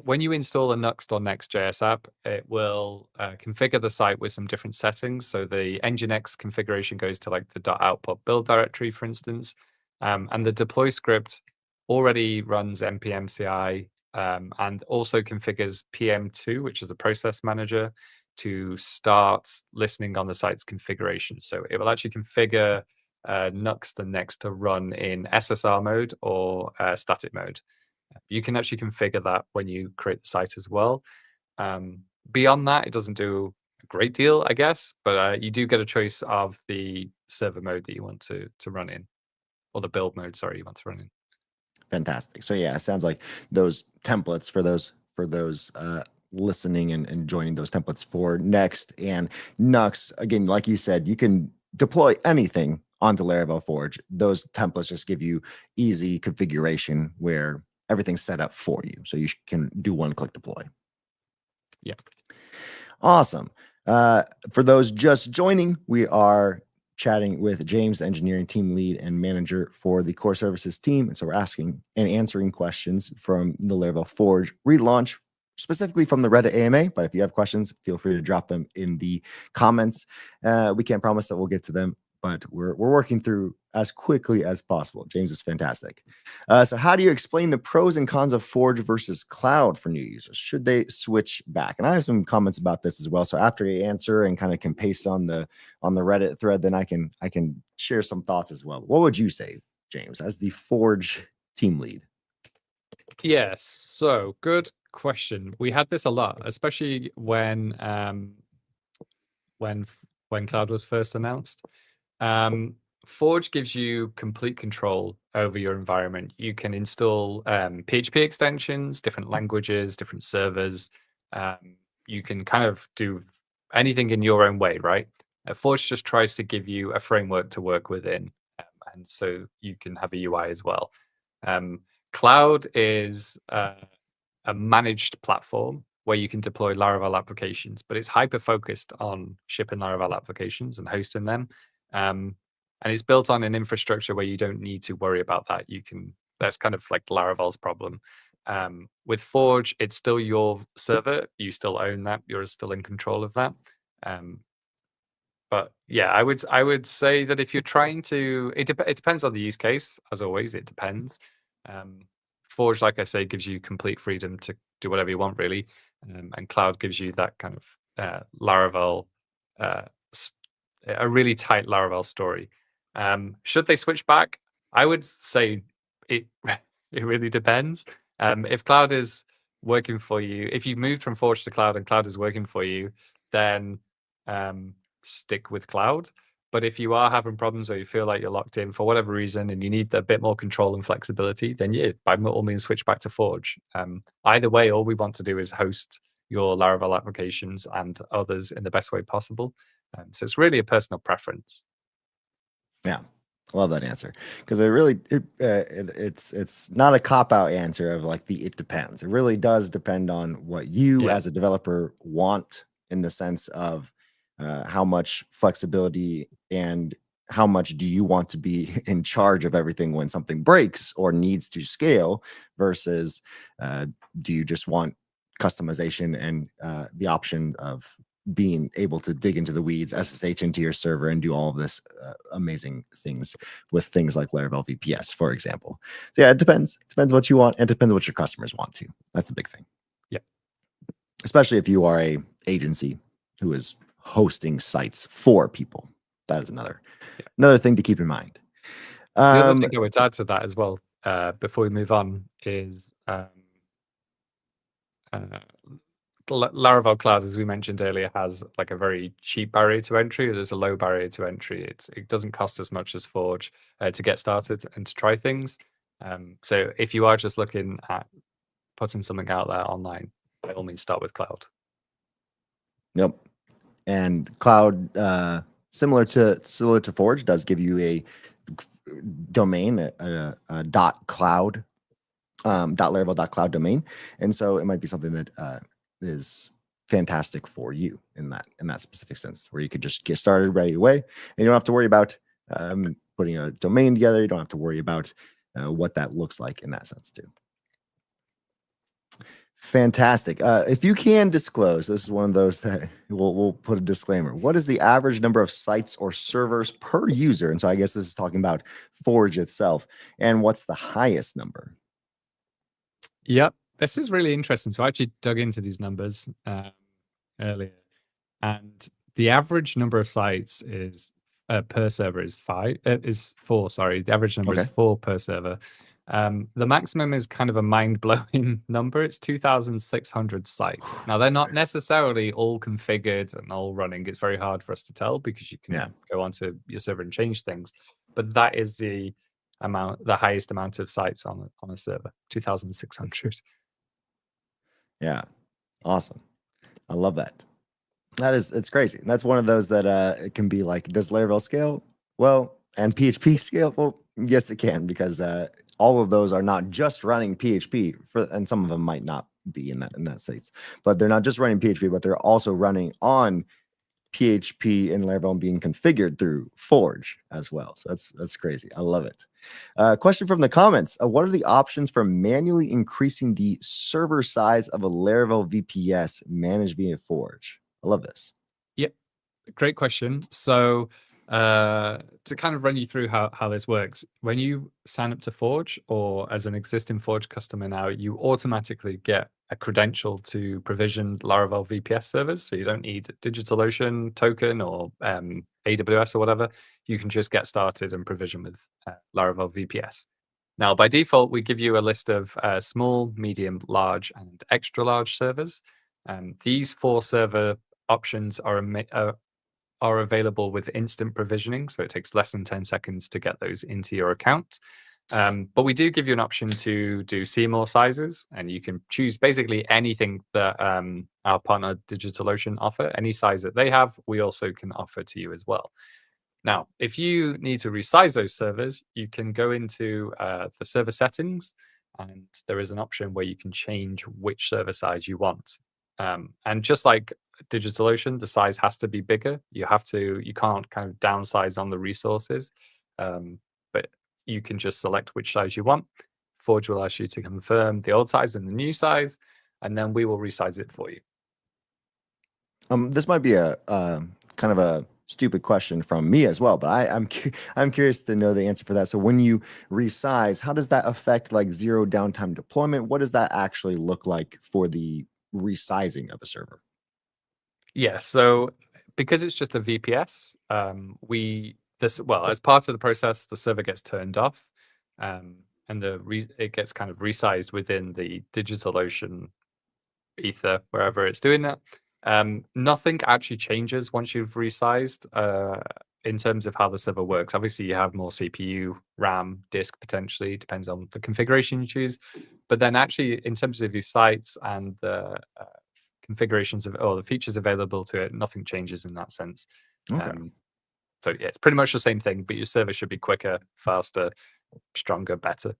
Speaker 2: when you install a Nuxt or Next.js app, it will configure the site with some different settings. So the Nginx configuration goes to like the .output build directory, for instance, and the deploy script already runs npm CI and also configures PM2, which is a process manager, to start listening on the site's configuration. So it will actually configure Nuxt and Next to run in SSR mode or static mode. You can actually configure that when you create the site as well. Beyond that, it doesn't do a great deal, I guess, but you do get a choice of the server mode that you want to run in, or the build mode, sorry, you want to run in.
Speaker 1: Fantastic. So yeah, it sounds like those templates for those listening and joining those templates for Next and Nuxt, again, like you said, you can deploy anything onto Laravel Forge. Those templates just give you easy configuration where everything's set up for you. So you can do one-click deploy.
Speaker 2: Yeah.
Speaker 1: Awesome. For those just joining, we are chatting with James, engineering team lead and manager for the core services team. And so we're asking and answering questions from the Laravel Forge relaunch, specifically from the Reddit AMA. But if you have questions, feel free to drop them in the comments. We can't promise that we'll get to them, but we're working through as quickly as possible. James is fantastic. So how do you explain the pros and cons of Forge versus Cloud for new users? Should they switch back? And I have some comments about this as well. So after you answer and kind of can paste on the Reddit thread, then I can share some thoughts as well. What would you say, James, as the Forge team lead?
Speaker 2: Yes, so good question. We had this a lot, especially when Cloud was first announced. Forge gives you complete control over your environment. You can install PHP extensions, different languages, different servers. You can kind of do anything in your own way, right? Forge just tries to give you a framework to work within, and so you can have a UI as well. Cloud is a managed platform where you can deploy Laravel applications, but it's hyper focused on shipping Laravel applications and hosting them. And it's built on an infrastructure where you don't need to worry about that. That's kind of like Laravel's problem. With Forge, it's still your server. You still own that. You're still in control of that. But yeah, I would say that if you're trying to, it depends on the use case. As always, it depends. Forge, like I say, gives you complete freedom to do whatever you want, really, and Cloud gives you that kind of Laravel, a really tight Laravel story. Should they switch back? I would say it it really depends. If Cloud is working for you, if you moved from Forge to Cloud and Cloud is working for you, then stick with Cloud. But if you are having problems or you feel like you're locked in for whatever reason and you need a bit more control and flexibility, then yeah, by all means switch back to Forge. Either way, all we want to do is host your Laravel applications and others in the best way possible. So it's really a personal preference.
Speaker 1: Yeah, love that answer, because it's not a cop out answer of like it depends. It really does depend on what you as a developer want, in the sense of how much flexibility and how much do you want to be in charge of everything when something breaks or needs to scale, versus do you just want customization and the option of being able to dig into the weeds, SSH into your server, and do all of this amazing things with things like Laravel VPS, for example. So yeah, it depends. It depends what you want, and it depends what your customers want too. That's the big thing.
Speaker 2: Yeah.
Speaker 1: Especially if you are a agency who is hosting sites for people. That is another thing to keep in mind.
Speaker 2: The other thing I would add to that as well, before we move on, is Laravel Cloud, as we mentioned earlier, has like a very cheap barrier to entry. There's a low barrier to entry. It doesn't cost as much as Forge to get started and to try things. So if you are just looking at putting something out there online, by all means start with Cloud.
Speaker 1: Yep. And Cloud, similar to Forge, does give you a domain, a .cloud, .laravel.cloud domain, and so it might be something that is fantastic for you in that specific sense, where you could just get started right away, and you don't have to worry about putting a domain together. You don't have to worry about what that looks like in that sense too. Fantastic. If you can disclose, this is one of those that we'll put a disclaimer. What is the average number of sites or servers per user? And so I guess this is talking about Forge itself. And what's the highest number?
Speaker 2: Yep, this is really interesting. So I actually dug into these numbers earlier, and the average number of sites is per server is 4. Sorry, the average number is 4 per server. The maximum is kind of a mind-blowing number. It's 2,600 sites. Now, they're not necessarily all configured and all running. It's very hard for us to tell because you can go onto your server and change things. But that is the highest amount of sites on a server, 2,600.
Speaker 1: Yeah, awesome. I love that. It's crazy. That's one of those that it can be like, does Laravel scale? Well, and PHP scale? Well, yes, it can, because all of those are not just running PHP, and some of them might not be in that states, but they're not just running PHP, but they're also running on PHP and Laravel being configured through Forge as well. So that's crazy. I love it. Question from the comments. What are the options for manually increasing the server size of a Laravel VPS managed via Forge? I love this.
Speaker 2: Yep. Great question. So To kind of run you through how this works, when you sign up to Forge or as an existing Forge customer now, you automatically get a credential to provision Laravel VPS servers. So you don't need DigitalOcean token or AWS or whatever. You can just get started and provision with Laravel VPS. Now, by default, we give you a list of small, medium, large, and extra large servers. These 4 server options are available with instant provisioning, so it takes less than 10 seconds to get those into your account. But we do give you an option to do Seymour sizes, and you can choose basically anything that our partner DigitalOcean offer. Any size that they have, we also can offer to you as well. Now, if you need to resize those servers, you can go into the server settings, and there is an option where you can change which server size you want. And just like DigitalOcean, the size has to be bigger. You can't kind of downsize on the resources, but you can just select which size you want. Forge will ask you to confirm the old size and the new size, and then we will resize it for you.
Speaker 1: This might be a kind of a stupid question from me as well, but I'm curious to know the answer for that. So when you resize, how does that affect like zero downtime deployment? What does that actually look like for the resizing of a server?
Speaker 2: Yeah, so because it's just a VPS, as part of the process, the server gets turned off, and it gets kind of resized within the DigitalOcean ether, wherever it's doing that. Nothing actually changes once you've resized in terms of how the server works. Obviously, you have more CPU, RAM, disk potentially, depends on the configuration you choose. But then actually, in terms of your sites and the configurations or the features available to it, nothing changes in that sense.
Speaker 1: Okay.
Speaker 2: So yeah, it's pretty much the same thing, but your server should be quicker, faster, stronger, better.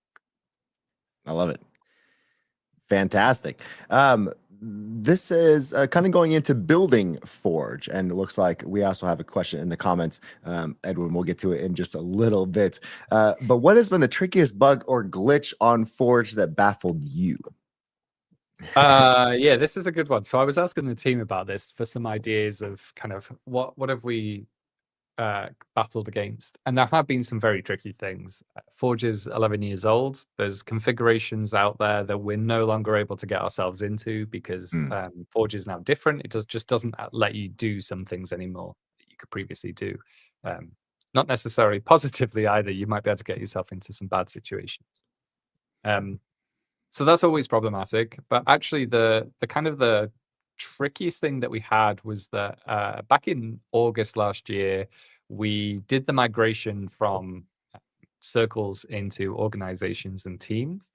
Speaker 1: I love it. Fantastic. This is kind of going into building Forge, and it looks like we also have a question in the comments. Edwin, we'll get to it in just a little bit. But what has been the trickiest bug or glitch on Forge that baffled you?
Speaker 2: Yeah, this is a good one. So I was asking the team about this for some ideas of kind of what have we battled against, and there have been some very tricky things. Forge is 11 years old. There's configurations out there that we're no longer able to get ourselves into because Forge is now different. It just doesn't let you do some things anymore that you could previously do. Not necessarily positively either. You might be able to get yourself into some bad situations. So that's always problematic. But actually, the kind of the trickiest thing that we had was that back in August last year, we did the migration from circles into organizations and teams.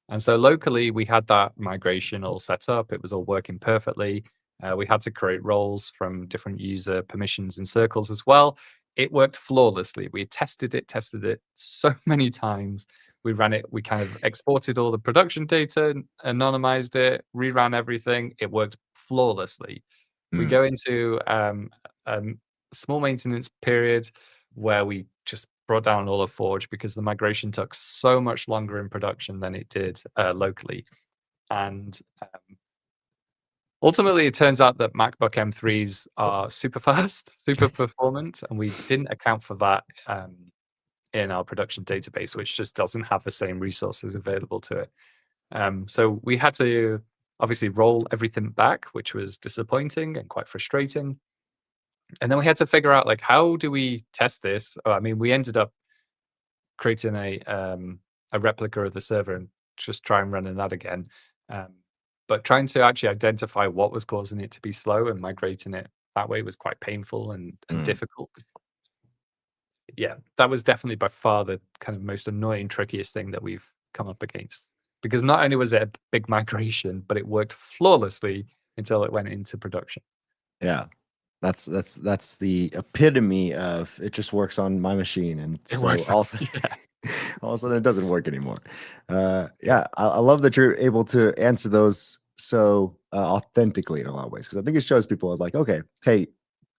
Speaker 2: And so locally, we had that migration all set up. It was all working perfectly. We had to create roles from different user permissions and circles as well. It worked flawlessly. We tested it so many times. We ran it, we kind of exported all the production data, anonymized it, reran everything. It worked flawlessly. We go into a small maintenance period where we just brought down all of Forge because the migration took so much longer in production than it did locally. And ultimately, it turns out that MacBook M3s are super fast, super performant, and we didn't account for that in our production database, which just doesn't have the same resources available to it. So we had to obviously roll everything back, which was disappointing and quite frustrating. And then we had to figure out, like, how do we test this? I mean, we ended up creating a replica of the server and just try and running that again. But trying to actually identify what was causing it to be slow and migrating it that way was quite painful and difficult. Yeah, that was definitely by far the kind of most annoying, trickiest thing that we've come up against. Because not only was it a big migration, but it worked flawlessly until it went into production.
Speaker 1: Yeah. That's the epitome of it just works on my machine, and
Speaker 2: It
Speaker 1: so
Speaker 2: works.
Speaker 1: also
Speaker 2: Yeah.
Speaker 1: all of a sudden it doesn't work anymore. Yeah, I love that you're able to answer those so authentically in a lot of ways, because I think it shows people like, okay, hey,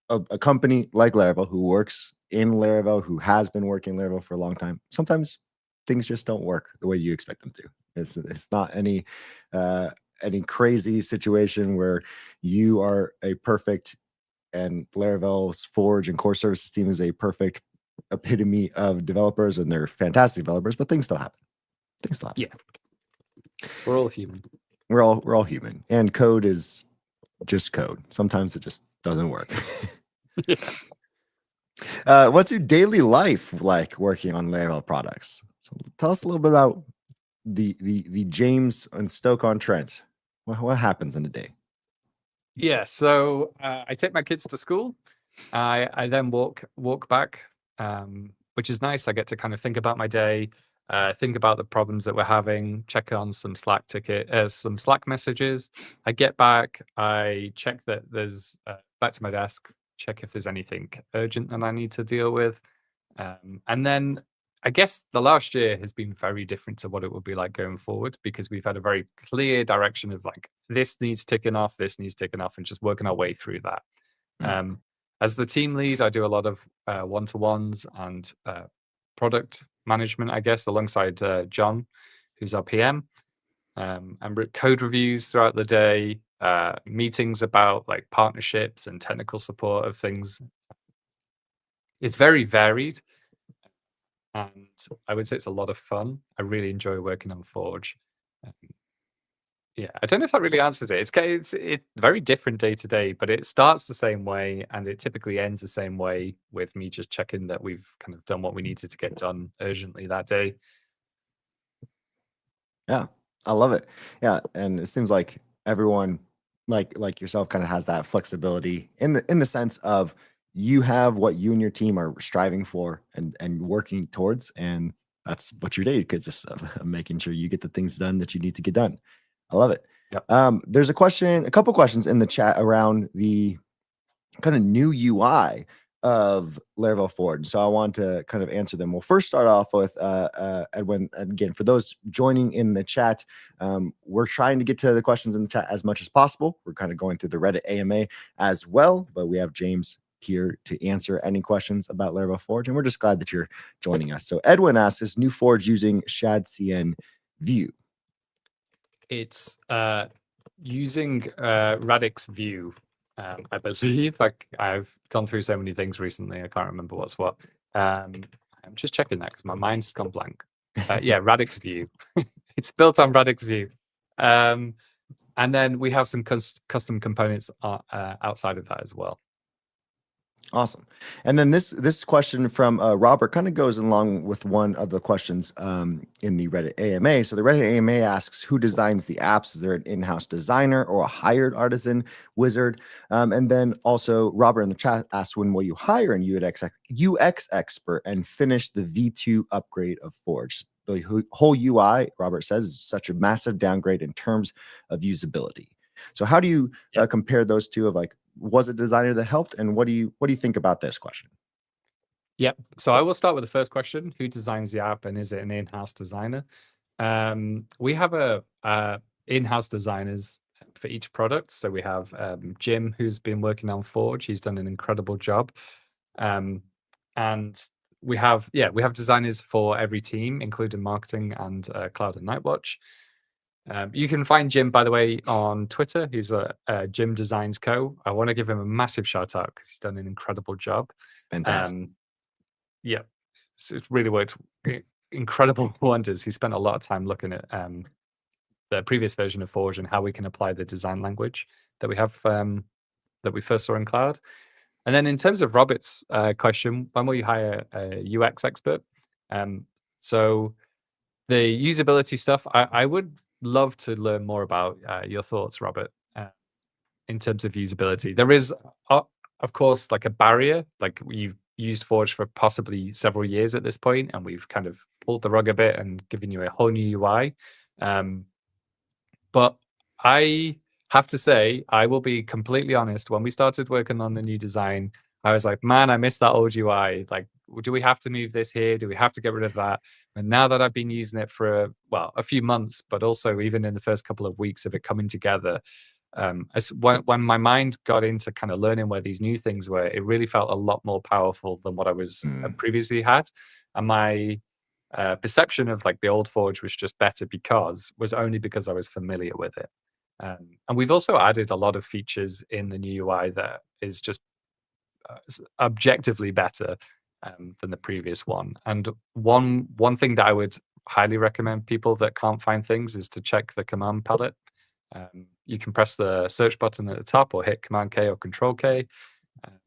Speaker 1: a company like Laravel who works in Laravel, who has been working Laravel for a long time, sometimes things just don't work the way you expect them to. It's not any crazy situation where you are a perfect and Laravel's Forge and core services team is a perfect epitome of developers, and they're fantastic developers, but things still happen.
Speaker 2: Yeah. We're all human.
Speaker 1: We're all human, and code is just code. Sometimes it just doesn't work.
Speaker 2: Yeah.
Speaker 1: What's your daily life like working on Laravel products? So tell us a little bit about the James and Stoke-on-Trent. What happens in a day?
Speaker 2: Yeah. So I take my kids to school. I then walk back, which is nice. I get to kind of think about my day, think about the problems that we're having, check on some some Slack messages. I get back, I check that there's back to my desk, check if there's anything urgent that I need to deal with, and then I guess the last year has been very different to what it will be like going forward, because we've had a very clear direction of like this needs ticking off, and just working our way through that. Um, as the team lead, I do a lot of one-to-ones and product management, I guess, alongside John, who's our PM, and code reviews throughout the day, meetings about like partnerships and technical support of things. It's very varied, and I would say it's a lot of fun. I really enjoy working on Forge. Um, Yeah, I don't know if that really answers it. It's very different day to day, but it starts the same way and it typically ends the same way, with me just checking that we've kind of done what we needed to get done urgently that day.
Speaker 1: Yeah, I love it. Yeah, and it seems like everyone, like yourself, kind of has that flexibility in the sense of you have what you and your team are striving for and working towards, and that's what your day consists of making sure you get the things done that you need to get done. I love it.
Speaker 2: Yep.
Speaker 1: There's a couple questions in the chat around the kind of new UI of Laravel Forge. So I want to kind of answer them. We'll first start off with Edwin. Again, for those joining in the chat, we're trying to get to the questions in the chat as much as possible. We're kind of going through the Reddit AMA as well, but we have James here to answer any questions about Laravel Forge, and we're just glad that you're joining us. So Edwin asks, is new Forge using shadcn view?
Speaker 2: It's using Radix View, I believe. Like, I've gone through so many things recently, I can't remember what's what. I'm just checking that because my mind's gone blank. Yeah, Radix View. It's built on Radix View. And then we have some custom components outside of that as well.
Speaker 1: Awesome. And then this question from Robert kind of goes along with one of the questions in the Reddit AMA. So the Reddit AMA asks, who designs the apps? Is there an in-house designer or a hired artisan wizard? And then also Robert in the chat asks, when will you hire an UX expert and finish the V2 upgrade of Forge? The whole UI, Robert says, is such a massive downgrade in terms of usability. So how do you compare those two of like, was it designer that helped, and what do you think about this question?
Speaker 2: Yep. So I will start with the first question: who designs the app, and is it an in-house designer? We have in-house designers for each product. So we have Jim, who's been working on Forge. He's done an incredible job. And we have designers for every team, including marketing and Cloud and Nightwatch. You can find Jim, by the way, on Twitter. He's a Jim Designs Co. I want to give him a massive shout out because he's done an incredible job.
Speaker 1: Fantastic.
Speaker 2: Yeah, so it really worked incredible wonders. He spent a lot of time looking at the previous version of Forge and how we can apply the design language that we have that we first saw in Cloud. And then in terms of Robert's question, when will you hire a UX expert? So the usability stuff, I would love to learn more about your thoughts, Robert, in terms of usability. There is, of course, like a barrier. Like, you've used Forge for possibly several years at this point, and we've kind of pulled the rug a bit and given you a whole new UI. But I have to say, I will be completely honest. When we started working on the new design, I was like, man, I miss that old UI. Like, do we have to move this here? Do we have to get rid of that? And now that I've been using it for a few months, but also even in the first couple of weeks of it coming together, when my mind got into kind of learning where these new things were, it really felt a lot more powerful than what I was previously had. And my perception of like the old Forge was just better was only because I was familiar with it. And we've also added a lot of features in the new UI that is just objectively better than the previous one. And one thing that I would highly recommend people that can't find things is to check the command palette. You can press the search button at the top or hit Command K or Control K.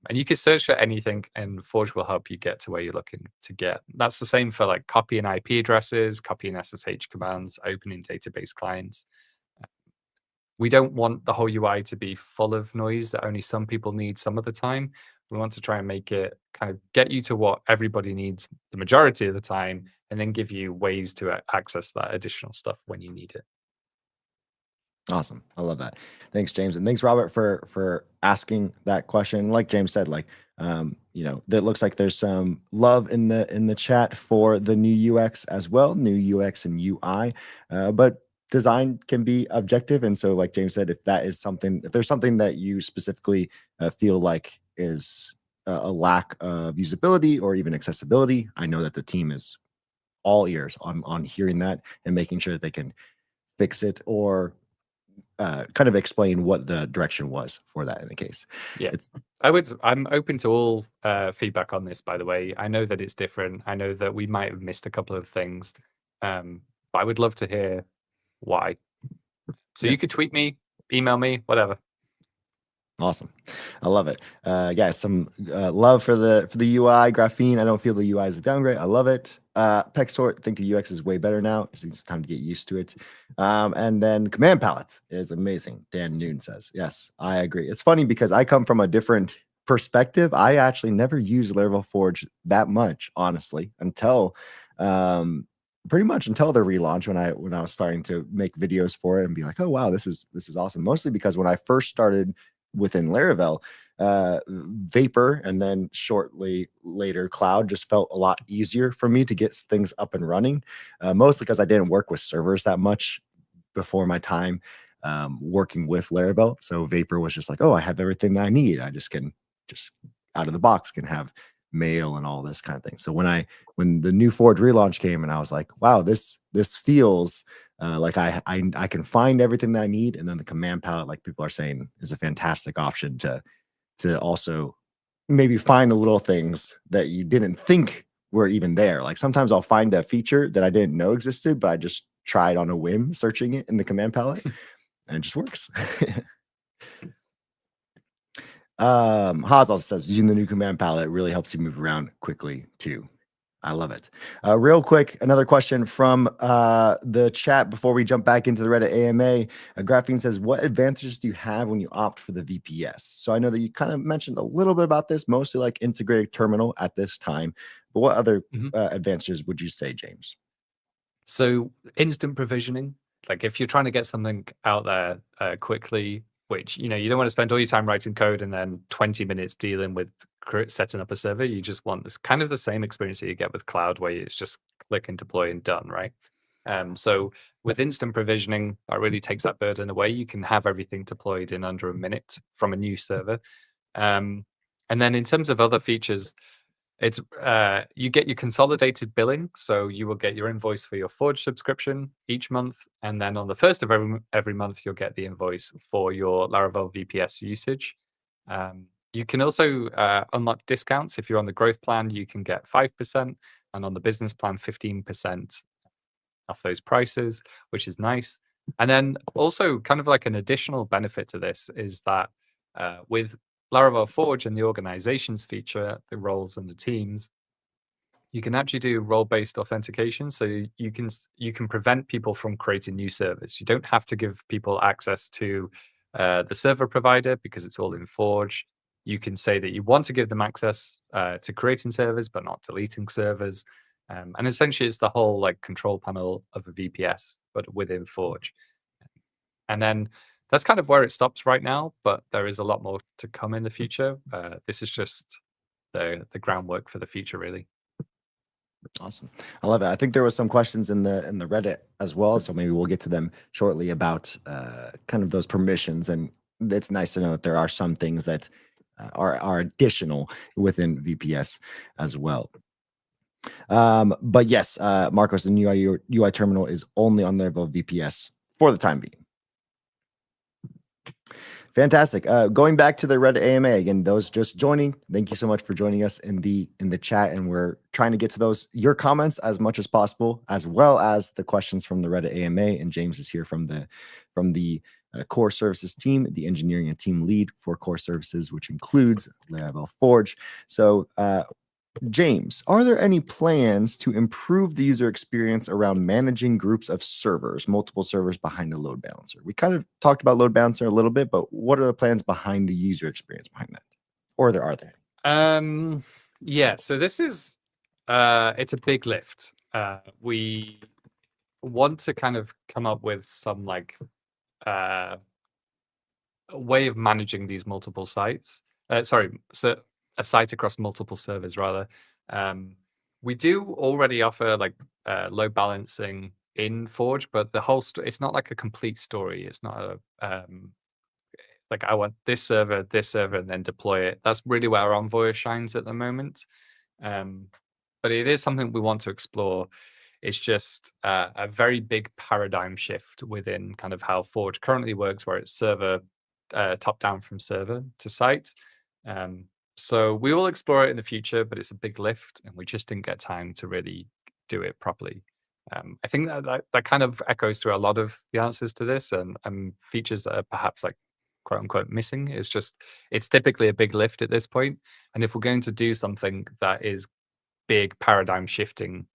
Speaker 2: And you can search for anything, and Forge will help you get to where you're looking to get. That's the same for like copying IP addresses, copying SSH commands, opening database clients. We don't want the whole UI to be full of noise that only some people need some of the time. We want to try and make it kind of get you to what everybody needs the majority of the time, and then give you ways to access that additional stuff when you need it.
Speaker 1: Awesome. I love that. Thanks, James. And thanks, Robert, for asking that question. Like James said, like, that looks like there's some love in the chat for the new UX as well, new UX and UI. But design can be objective. And so, like James said, if there's something that you specifically feel like is a lack of usability or even accessibility, I know that the team is all ears on hearing that and making sure that they can fix it or kind of explain what the direction was for that in the case.
Speaker 2: Yeah, I'm open to all feedback on this, by the way. I know that it's different. I know that we might have missed a couple of things. But I would love to hear why. So you could tweet me, email me, whatever.
Speaker 1: Awesome. I love it. Some love for the UI graphene. I don't feel the UI is a downgrade. I love it. Pexort, I think the UX is way better now. Just needs some time to get used to it. And then command palette is amazing. Dan Noon says, yes, I agree. It's funny because I come from a different perspective. I actually never used Laravel Forge that much, honestly, until pretty much until the relaunch when I was starting to make videos for it and be like, oh wow, this is awesome. Mostly because when I first started within Laravel, Vapor and then shortly later Cloud just felt a lot easier for me to get things up and running, mostly because I didn't work with servers that much before my time working with Laravel. So Vapor was just like, oh, I have everything that I need. I just out of the box can have mail and all this kind of thing. So when the new Forge relaunch came and I was like, wow, this feels like I can find everything that I need. And then the command palette, like people are saying, is a fantastic option to also maybe find the little things that you didn't think were even there. Like sometimes I'll find a feature that I didn't know existed, but I just tried on a whim searching it in the command palette and it just works. Haas also says using the new command palette really helps you move around quickly too. I love it. Real quick, another question from the chat before we jump back into the Reddit AMA. Graphene says, what advantages do you have when you opt for the VPS? So I know that you kind of mentioned a little bit about this, mostly like integrated terminal at this time, but what other advantages would you say, James?
Speaker 2: So instant provisioning, like if you're trying to get something out there quickly, which, you don't want to spend all your time writing code and then 20 minutes dealing with setting up a server. You just want this kind of the same experience that you get with cloud, where it's just click and deploy and done, right? So with instant provisioning, that really takes that burden away. You can have everything deployed in under a minute from a new server. And then in terms of other features, it's you get your consolidated billing, so you will get your invoice for your Forge subscription each month, and then on the first of every month, you'll get the invoice for your Laravel VPS usage. You can also unlock discounts. If you're on the growth plan, you can get 5%, and on the business plan, 15% off those prices, which is nice. And then also, kind of like an additional benefit to this is that with Laravel Forge and the organizations feature, the roles and the teams, you can actually do role-based authentication. So you can prevent people from creating new servers. You don't have to give people access to the server provider because it's all in Forge. You can say that you want to give them access to creating servers, but not deleting servers. And essentially, it's the whole like control panel of a VPS, but within Forge. And then that's kind of where it stops right now, but there is a lot more to come in the future. This is just the groundwork for the future, really.
Speaker 1: Awesome. I love it. I think there was some questions in the Reddit as well, so maybe we'll get to them shortly about kind of those permissions. And it's nice to know that there are some things that are additional within VPS as well. But yes, Marcos, the new UI terminal is only on Laravel VPS for the time being. Fantastic. Going back to the Reddit AMA again, those just joining, thank you so much for joining us in the chat, and we're trying to get to your comments as much as possible, as well as the questions from the Reddit AMA. And James is here from the core services team, the engineering and team lead for core services, which includes Laravel Forge. So James, are there any plans to improve the user experience around managing groups of servers, multiple servers behind a load balancer? We kind of talked about load balancer a little bit, but what are the plans behind the user experience behind that? Or are there?
Speaker 2: Yeah, so this is it's a big lift. We want to kind of come up with some like a way of managing these multiple sites. So a site across multiple servers rather. We do already offer like load balancing in Forge, but the whole it's not like a complete story. It's not a like I want this server, and then deploy it. That's really where Envoyer shines at the moment. But it is something we want to explore. It's just a very big paradigm shift within kind of how Forge currently works, where it's server top down from server to site. So we will explore it in the future, but it's a big lift, and we just didn't get time to really do it properly. I think that kind of echoes through a lot of the answers to this, and features that are perhaps like quote unquote missing. It's typically a big lift at this point, and if we're going to do something that is big paradigm shifting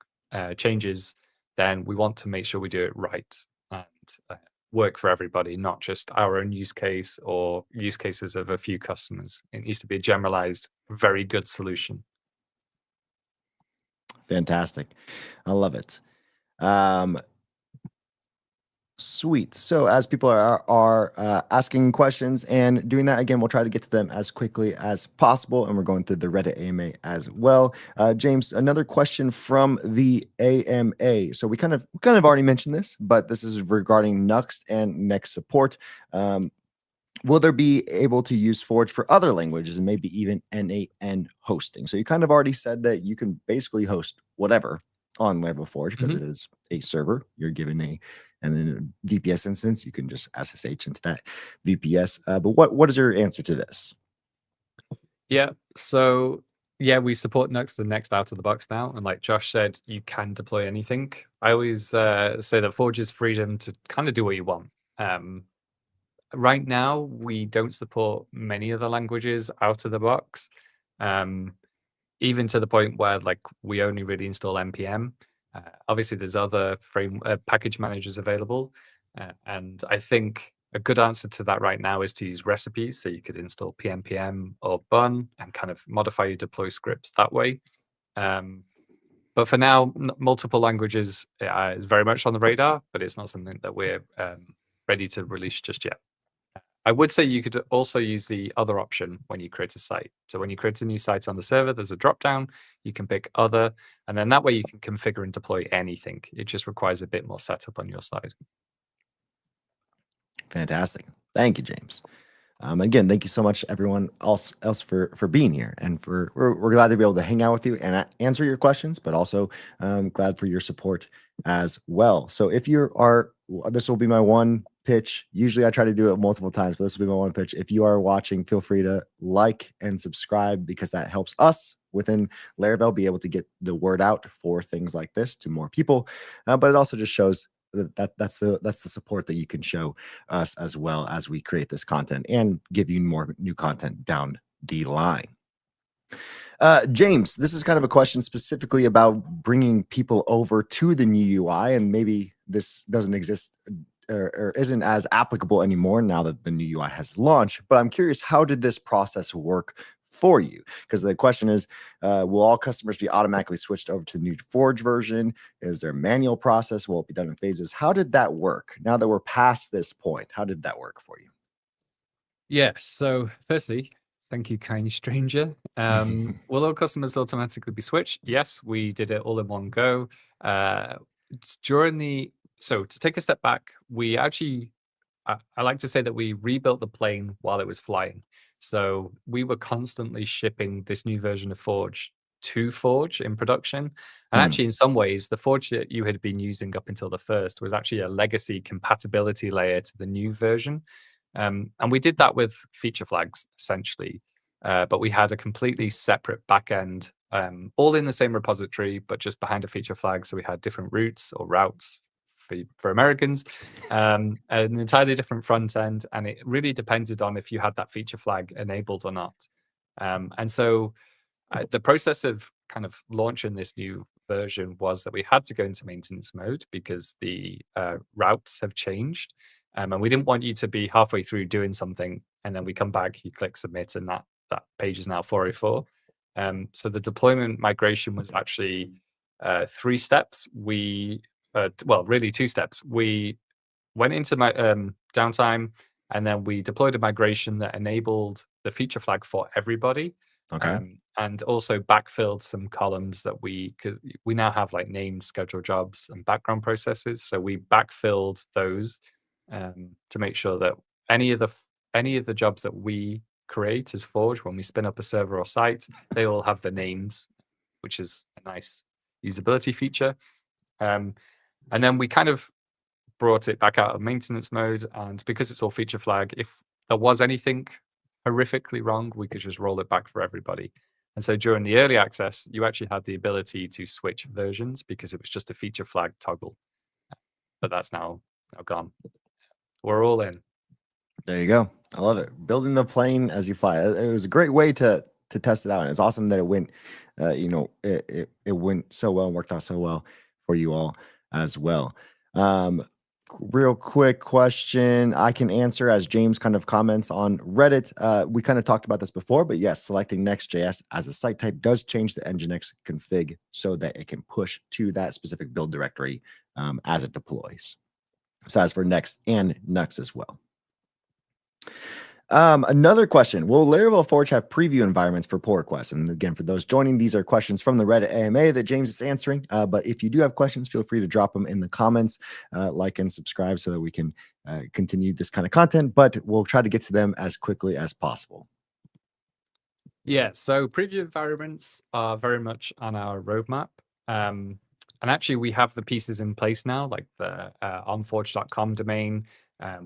Speaker 2: changes, then we want to make sure we do it right and work for everybody, not just our own use case or use cases of a few customers. It needs to be a generalized, very good solution.
Speaker 1: Fantastic. I love it. Sweet. So as people are asking questions and doing that, again, we'll try to get to them as quickly as possible. And we're going through the Reddit AMA as well. James, another question from the AMA. So we kind of already mentioned this, but this is regarding Nuxt and Next support. Will there be able to use Forge for other languages and maybe even NAN hosting? So you kind of already said that you can basically host whatever on Laravel Forge because it is a server. You're given and in a VPS instance, you can just SSH into that VPS. But what is your answer to this?
Speaker 2: Yeah. So yeah, we support Next and Next out of the box now. And like Josh said, you can deploy anything. I always say that Forge is freedom to kind of do what you want. Right now, we don't support many other languages out of the box, even to the point where like we only really install npm. Obviously, there's other package managers available, and I think a good answer to that right now is to use recipes. So you could install pnpm or bun and kind of modify your deploy scripts that way. But for now, multiple languages is very much on the radar, but it's not something that we're ready to release just yet. I would say you could also use the other option when you create a site. So when you create a new site on the server, there's a drop-down. You can pick other, and then that way you can configure and deploy anything. It just requires a bit more setup on your side.
Speaker 1: Fantastic. Thank you, James. Again, thank you so much, everyone else for being here, and we're glad to be able to hang out with you and answer your questions, but also glad for your support as well. So if you are, this will be my one pitch. Usually I try to do it multiple times, but this will be my one pitch. If you are watching, feel free to like and subscribe because that helps us within Laravel be able to get the word out for things like this to more people. But it also just shows that's the support that you can show us as well as we create this content and give you more new content down the line. James, this is kind of a question specifically about bringing people over to the new UI, and maybe this doesn't exist or isn't as applicable anymore now that the new UI has launched. But I'm curious, how did this process work for you? Because the question is, will all customers be automatically switched over to the new Forge version? Is there a manual process? Will it be done in phases? How did that work? Now that we're past this point, how did that work for you?
Speaker 2: Yeah. So firstly, thank you, kind stranger. Will all customers automatically be switched? Yes, we did it all in one go. So to take a step back, we actually, I like to say that we rebuilt the plane while it was flying. So we were constantly shipping this new version of Forge to Forge in production. And actually, in some ways, the Forge that you had been using up until the first was actually a legacy compatibility layer to the new version. And we did that with feature flags essentially, but we had a completely separate backend, all in the same repository, but just behind a feature flag. So we had different routes or routes for Americans, an entirely different front end, and it really depended on if you had that feature flag enabled or not. And so the process of kind of launching this new version was that we had to go into maintenance mode because the routes have changed. And we didn't want you to be halfway through doing something and then we come back, you click submit, and that page is now 404. So the deployment migration was actually 3 steps. Well, really 2 steps. We went into my downtime, and then we deployed a migration that enabled the feature flag for everybody,
Speaker 1: Okay.
Speaker 2: and also backfilled some columns that because we now have like named scheduled jobs and background processes. So we backfilled those to make sure that any of the jobs that we create as Forge, when we spin up a server or site, they all have the names, which is a nice usability feature. And then we kind of brought it back out of maintenance mode, and because it's all feature flag, if there was anything horrifically wrong, we could just roll it back for everybody. And so during the early access, you actually had the ability to switch versions because it was just a feature flag toggle. But that's now gone. We're all in.
Speaker 1: There you go. I love it. Building the plane as you fly. It was a great way to test it out. And it's awesome that it went, it went so well and worked out so well for you all as well. Real quick question I can answer as James kind of comments on Reddit. We kind of talked about this before, but yes, selecting Next.js as a site type does change the Nginx config so that it can push to that specific build directory as it deploys. So as for Next and Nux as well. Another question. Will Laravel Forge have preview environments for pull requests? And again, for those joining, these are questions from the Reddit AMA that James is answering. But if you do have questions, feel free to drop them in the comments, like and subscribe so that we can continue this kind of content, but we'll try to get to them as quickly as possible.
Speaker 2: Yeah, so preview environments are very much on our roadmap. And actually, we have the pieces in place now, like the onforge.com domain.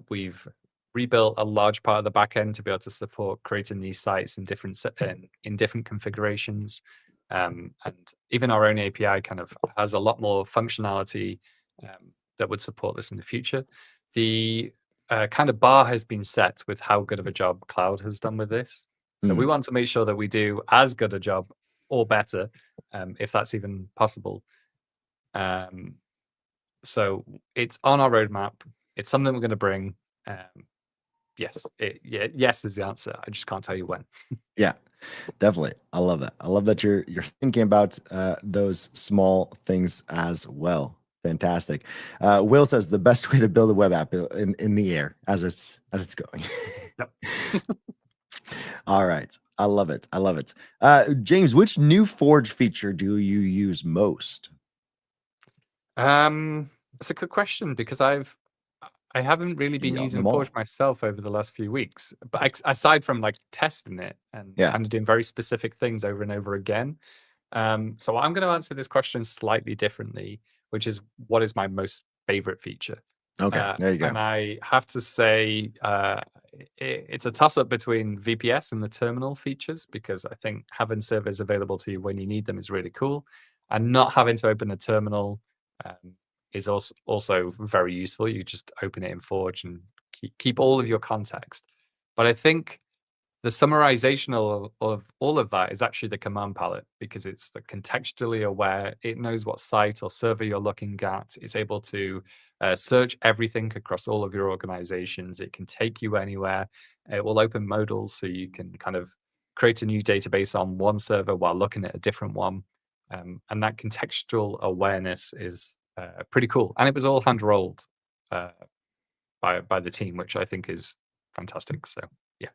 Speaker 2: We've rebuilt a large part of the backend to be able to support creating these sites in different configurations. And even our own API kind of has a lot more functionality that would support this in the future. The kind of bar has been set with how good of a job Cloud has done with this. So we want to make sure that we do as good a job or better, if that's even possible. So it's on our roadmap. It's something we're going to bring. Yes, yes is the answer. I just can't tell you when.
Speaker 1: Yeah, definitely. I love that. I love that you're thinking about those small things as well. Fantastic. Will says the best way to build a web app in the air as it's going.
Speaker 2: Yep.
Speaker 1: All right. I love it. I love it. James, which new Forge feature do you use most?
Speaker 2: That's a good question because I haven't really been using Forge myself over the last few weeks, but aside from like testing it and kind of doing very specific things over and over again. So I'm going to answer this question slightly differently, which is what is my most favorite feature?
Speaker 1: Okay, there you go.
Speaker 2: And I have to say, it's a toss-up between VPS and the terminal features, because I think having servers available to you when you need them is really cool, and not having to open a terminal is also very useful. You just open it in Forge and keep all of your context. But I think the summarization of all of that is actually the command palette, because it's the contextually aware. It knows what site or server you're looking at. It's able to search everything across all of your organizations. It can take you anywhere. It will open modals so you can kind of create a new database on one server while looking at a different one. And that contextual awareness is pretty cool. And it was all hand rolled by the team, which I think is fantastic. So yeah.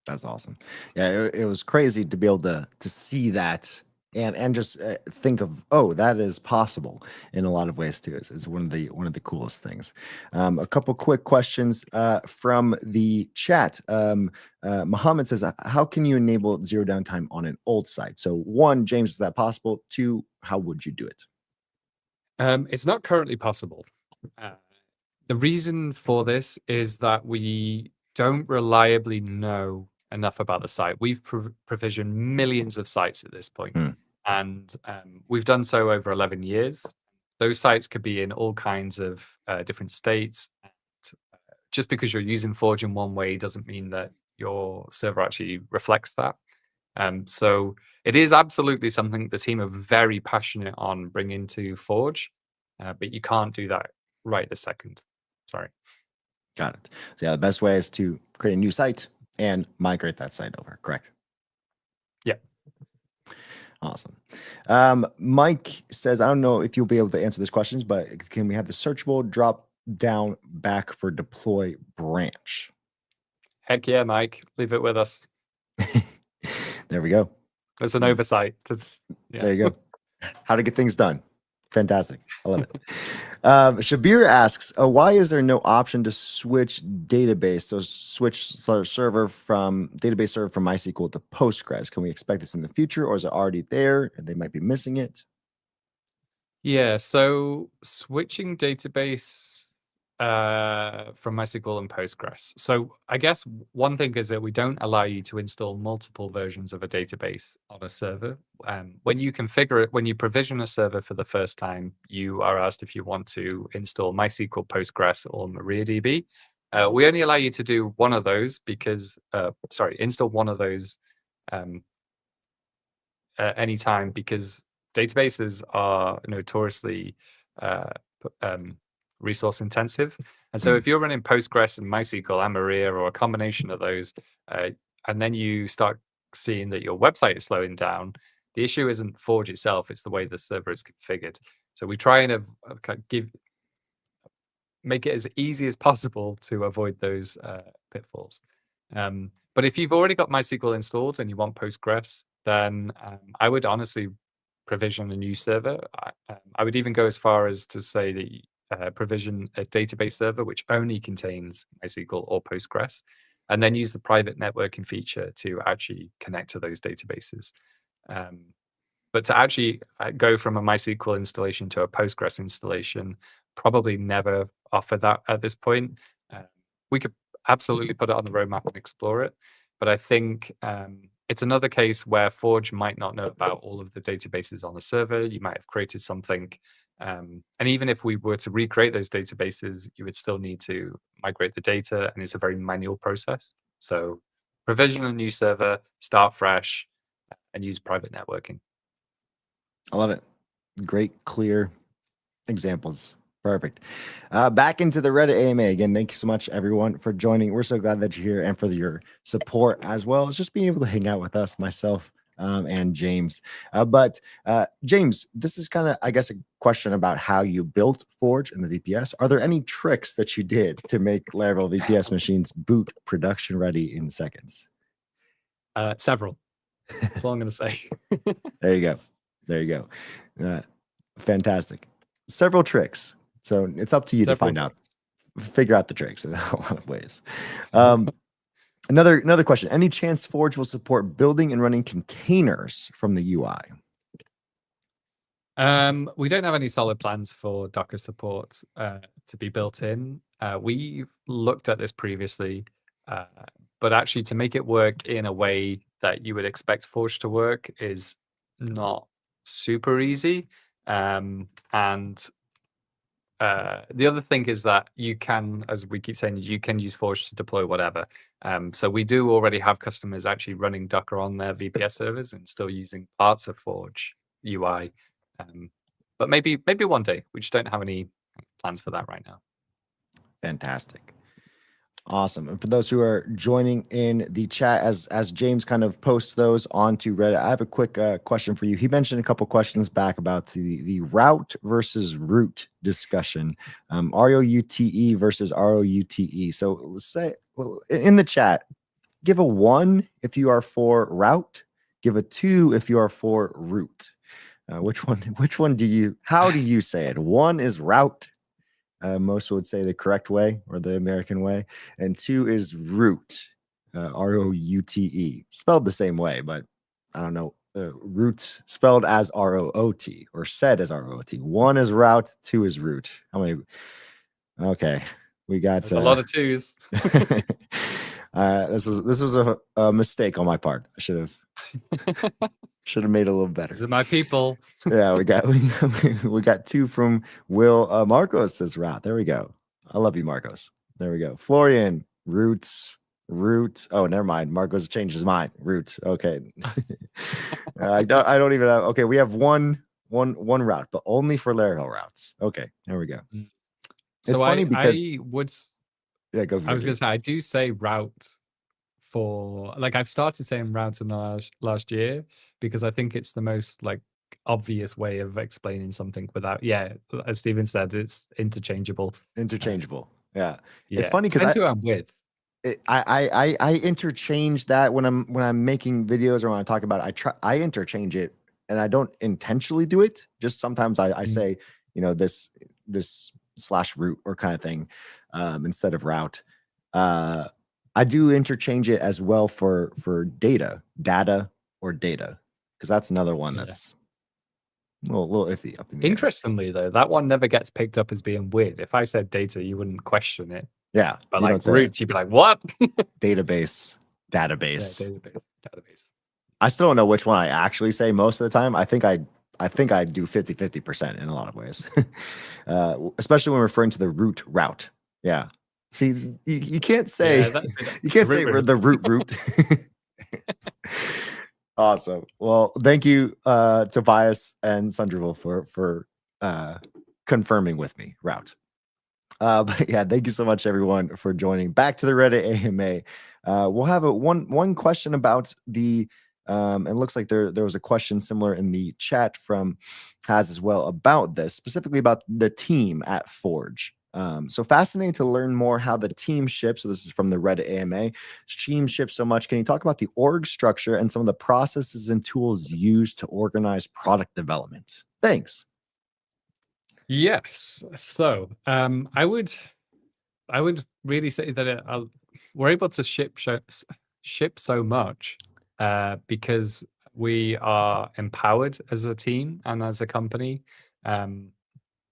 Speaker 1: That's awesome. Yeah, it was crazy to be able to see that and just think of, oh, that is possible in a lot of ways too. Is one of the coolest things. A couple quick questions from the chat. Muhammad says, how can you enable zero downtime on an old site? So one, James, is that possible? Two, how would you do it?
Speaker 2: It's not currently possible. The reason for this is that we don't reliably know enough about the site. We've provisioned millions of sites at this point, and we've done so over 11 years. Those sites could be in all kinds of different states. And just because you're using Forge in one way doesn't mean that your server actually reflects that. So it is absolutely something the team are very passionate on bringing to Forge, but you can't do that right this second. Sorry.
Speaker 1: Got it. So yeah, the best way is to create a new site and migrate that site over, correct?
Speaker 2: Yeah.
Speaker 1: Awesome. Mike says, I don't know if you'll be able to answer these questions, but can we have the searchable drop down back for deploy branch?
Speaker 2: Heck yeah, Mike. Leave it with us.
Speaker 1: There we go.
Speaker 2: It's an oversight.
Speaker 1: There you go. How to get things done. Fantastic. I love it. Shabir asks, why is there no option to switch database? So switch server from database server from MySQL to Postgres. Can we expect this in the future, or is it already there and they might be missing it?
Speaker 2: Yeah, so switching database from MySQL and Postgres. So I guess one thing is that we don't allow you to install multiple versions of a database on a server. When you configure it, when you provision a server for the first time, you are asked if you want to install MySQL, Postgres, or MariaDB. We only allow you to do one of those because, install one of those anytime, because databases are notoriously resource intensive. And so if you're running Postgres and MySQL and Maria, or a combination of those, and then you start seeing that your website is slowing down, the issue isn't Forge itself, it's the way the server is configured. So we try and make it as easy as possible to avoid those pitfalls. But if you've already got MySQL installed and you want Postgres, then I would honestly provision a new server. I would even go as far as to say that provision a database server which only contains MySQL or Postgres, and then use the private networking feature to actually connect to those databases. But to actually go from a MySQL installation to a Postgres installation, probably never offer that at this point. We could absolutely put it on the roadmap and explore it, but I think it's another case where Forge might not know about all of the databases on the server. You might have created something, and even if we were to recreate those databases, you would still need to migrate the data, and it's a very manual process. So provision a new server, start fresh, and use private networking.
Speaker 1: I love it. Great, clear examples. Perfect. Back into the Reddit AMA again. Thank you so much, everyone, for joining. We're so glad that you're here, and for your support as well as just being able to hang out with us, myself, and James. But James, this is kind of, I guess, a question about how you built Forge and the VPS. Are there any tricks that you did to make Laravel VPS machines boot production ready in seconds?
Speaker 2: Several. That's all I'm going to say.
Speaker 1: There you go. There you go. Fantastic. Several tricks. So it's up to you to find out, figure out the tricks in a lot of ways. Another question. Any chance Forge will support building and running containers from the UI?
Speaker 2: We don't have any solid plans for Docker support to be built in. We've looked at this previously, but actually to make it work in a way that you would expect Forge to work is not super easy. And the other thing is that you can, as we keep saying, you can use Forge to deploy whatever. So we do already have customers actually running Docker on their VPS servers and still using parts of Forge UI. But maybe one day. We just don't have any plans for that right now.
Speaker 1: Fantastic. Awesome. And for those who are joining in the chat, as James kind of posts those onto Reddit, I have a quick question for you. He mentioned a couple questions back about the route versus route discussion, ROUTE versus ROUTE. So let's say in the chat, give a 1 if you are for route, give a 2 if you are for route. Which one do you, how do you say it? 1 is route. Most would say the correct way or the American way. And 2 is route, ROUTE, spelled the same way, but I don't know. Route spelled as ROOT or said as ROOT. 1 is route, 2 is route. How many? Okay, we got
Speaker 2: a lot of 2s.
Speaker 1: This was a mistake on my part. I should have made it a little better.
Speaker 2: These are my people.
Speaker 1: Yeah, we got two from Will. Marcos says route. There we go. I love you, Marcos. There we go. Florian, roots, root. Oh, never mind. Marcos changed his mind. Root. Okay. I don't even have. Okay, we have one route, but only for Laravel routes. Okay, there we go.
Speaker 2: So
Speaker 1: It's funny because
Speaker 2: I would.
Speaker 1: yeah, go for
Speaker 2: I was
Speaker 1: it.
Speaker 2: going to say I do say route for like I've started saying route in the last year because I think it's the most like obvious way of explaining something without as Steven said, it's interchangeable.
Speaker 1: Interchangeable. Yeah.
Speaker 2: Yeah,
Speaker 1: It's funny because
Speaker 2: depends who I'm with.
Speaker 1: I interchange that when I'm making videos or when I talk about it, I interchange it, and I don't intentionally do it. Just sometimes I say, this /root or kind of thing, instead of route. I do interchange it as well for data or data, because that's another one that's a little iffy up in the air.
Speaker 2: Interestingly, though, that one never gets picked up as being weird. If I said data, you wouldn't question it.
Speaker 1: Yeah,
Speaker 2: But
Speaker 1: you
Speaker 2: like
Speaker 1: don't say
Speaker 2: roots, you'd be like, what?
Speaker 1: database.
Speaker 2: Yeah, database.
Speaker 1: I still don't know which one I actually say most of the time. I think I do 50% in a lot of ways, especially when referring to the route. Yeah. See, you can't say you can't say
Speaker 2: root.
Speaker 1: the root. Awesome. Well, thank you, Tobias and Sundrival for confirming with me route. But yeah, thank you so much, everyone, for joining. Back to the Reddit AMA. We'll have one question about the. And it looks like there was a question similar in the chat from Haz as well about this, specifically about the team at Forge. So fascinating to learn more how the team ships. So this is from the Reddit AMA. Team ships so much. Can you talk about the org structure and some of the processes and tools used to organize product development? Thanks.
Speaker 2: Yes. So I would really say that we're able to ship so much because we are empowered as a team and as a company.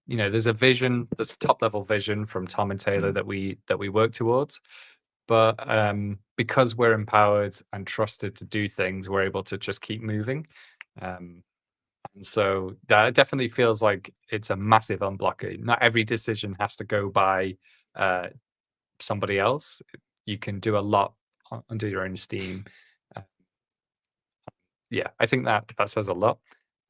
Speaker 2: There's a vision, there's a top level vision from Tom and Taylor that we work towards. But because we're empowered and trusted to do things, we're able to just keep moving. And so that definitely feels like it's a massive unblocker. Not every decision has to go by somebody else. You can do a lot under your own steam. I think that says a lot.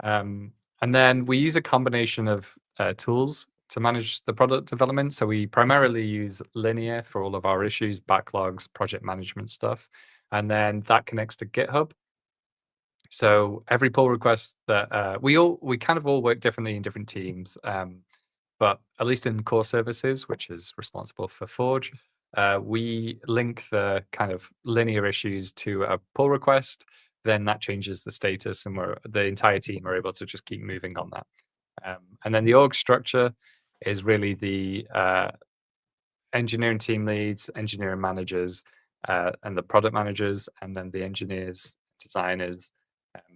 Speaker 2: And then we use a combination of tools to manage the product development. So we primarily use Linear for all of our issues, backlogs, project management stuff. And then that connects to GitHub. So every pull request that we kind of all work differently in different teams. But at least in core services, which is responsible for Forge, we link the kind of linear issues to a pull request. Then that changes the status, and the entire team are able to just keep moving on that. And then the org structure is really the engineering team leads, engineering managers, and the product managers, and then the engineers, designers.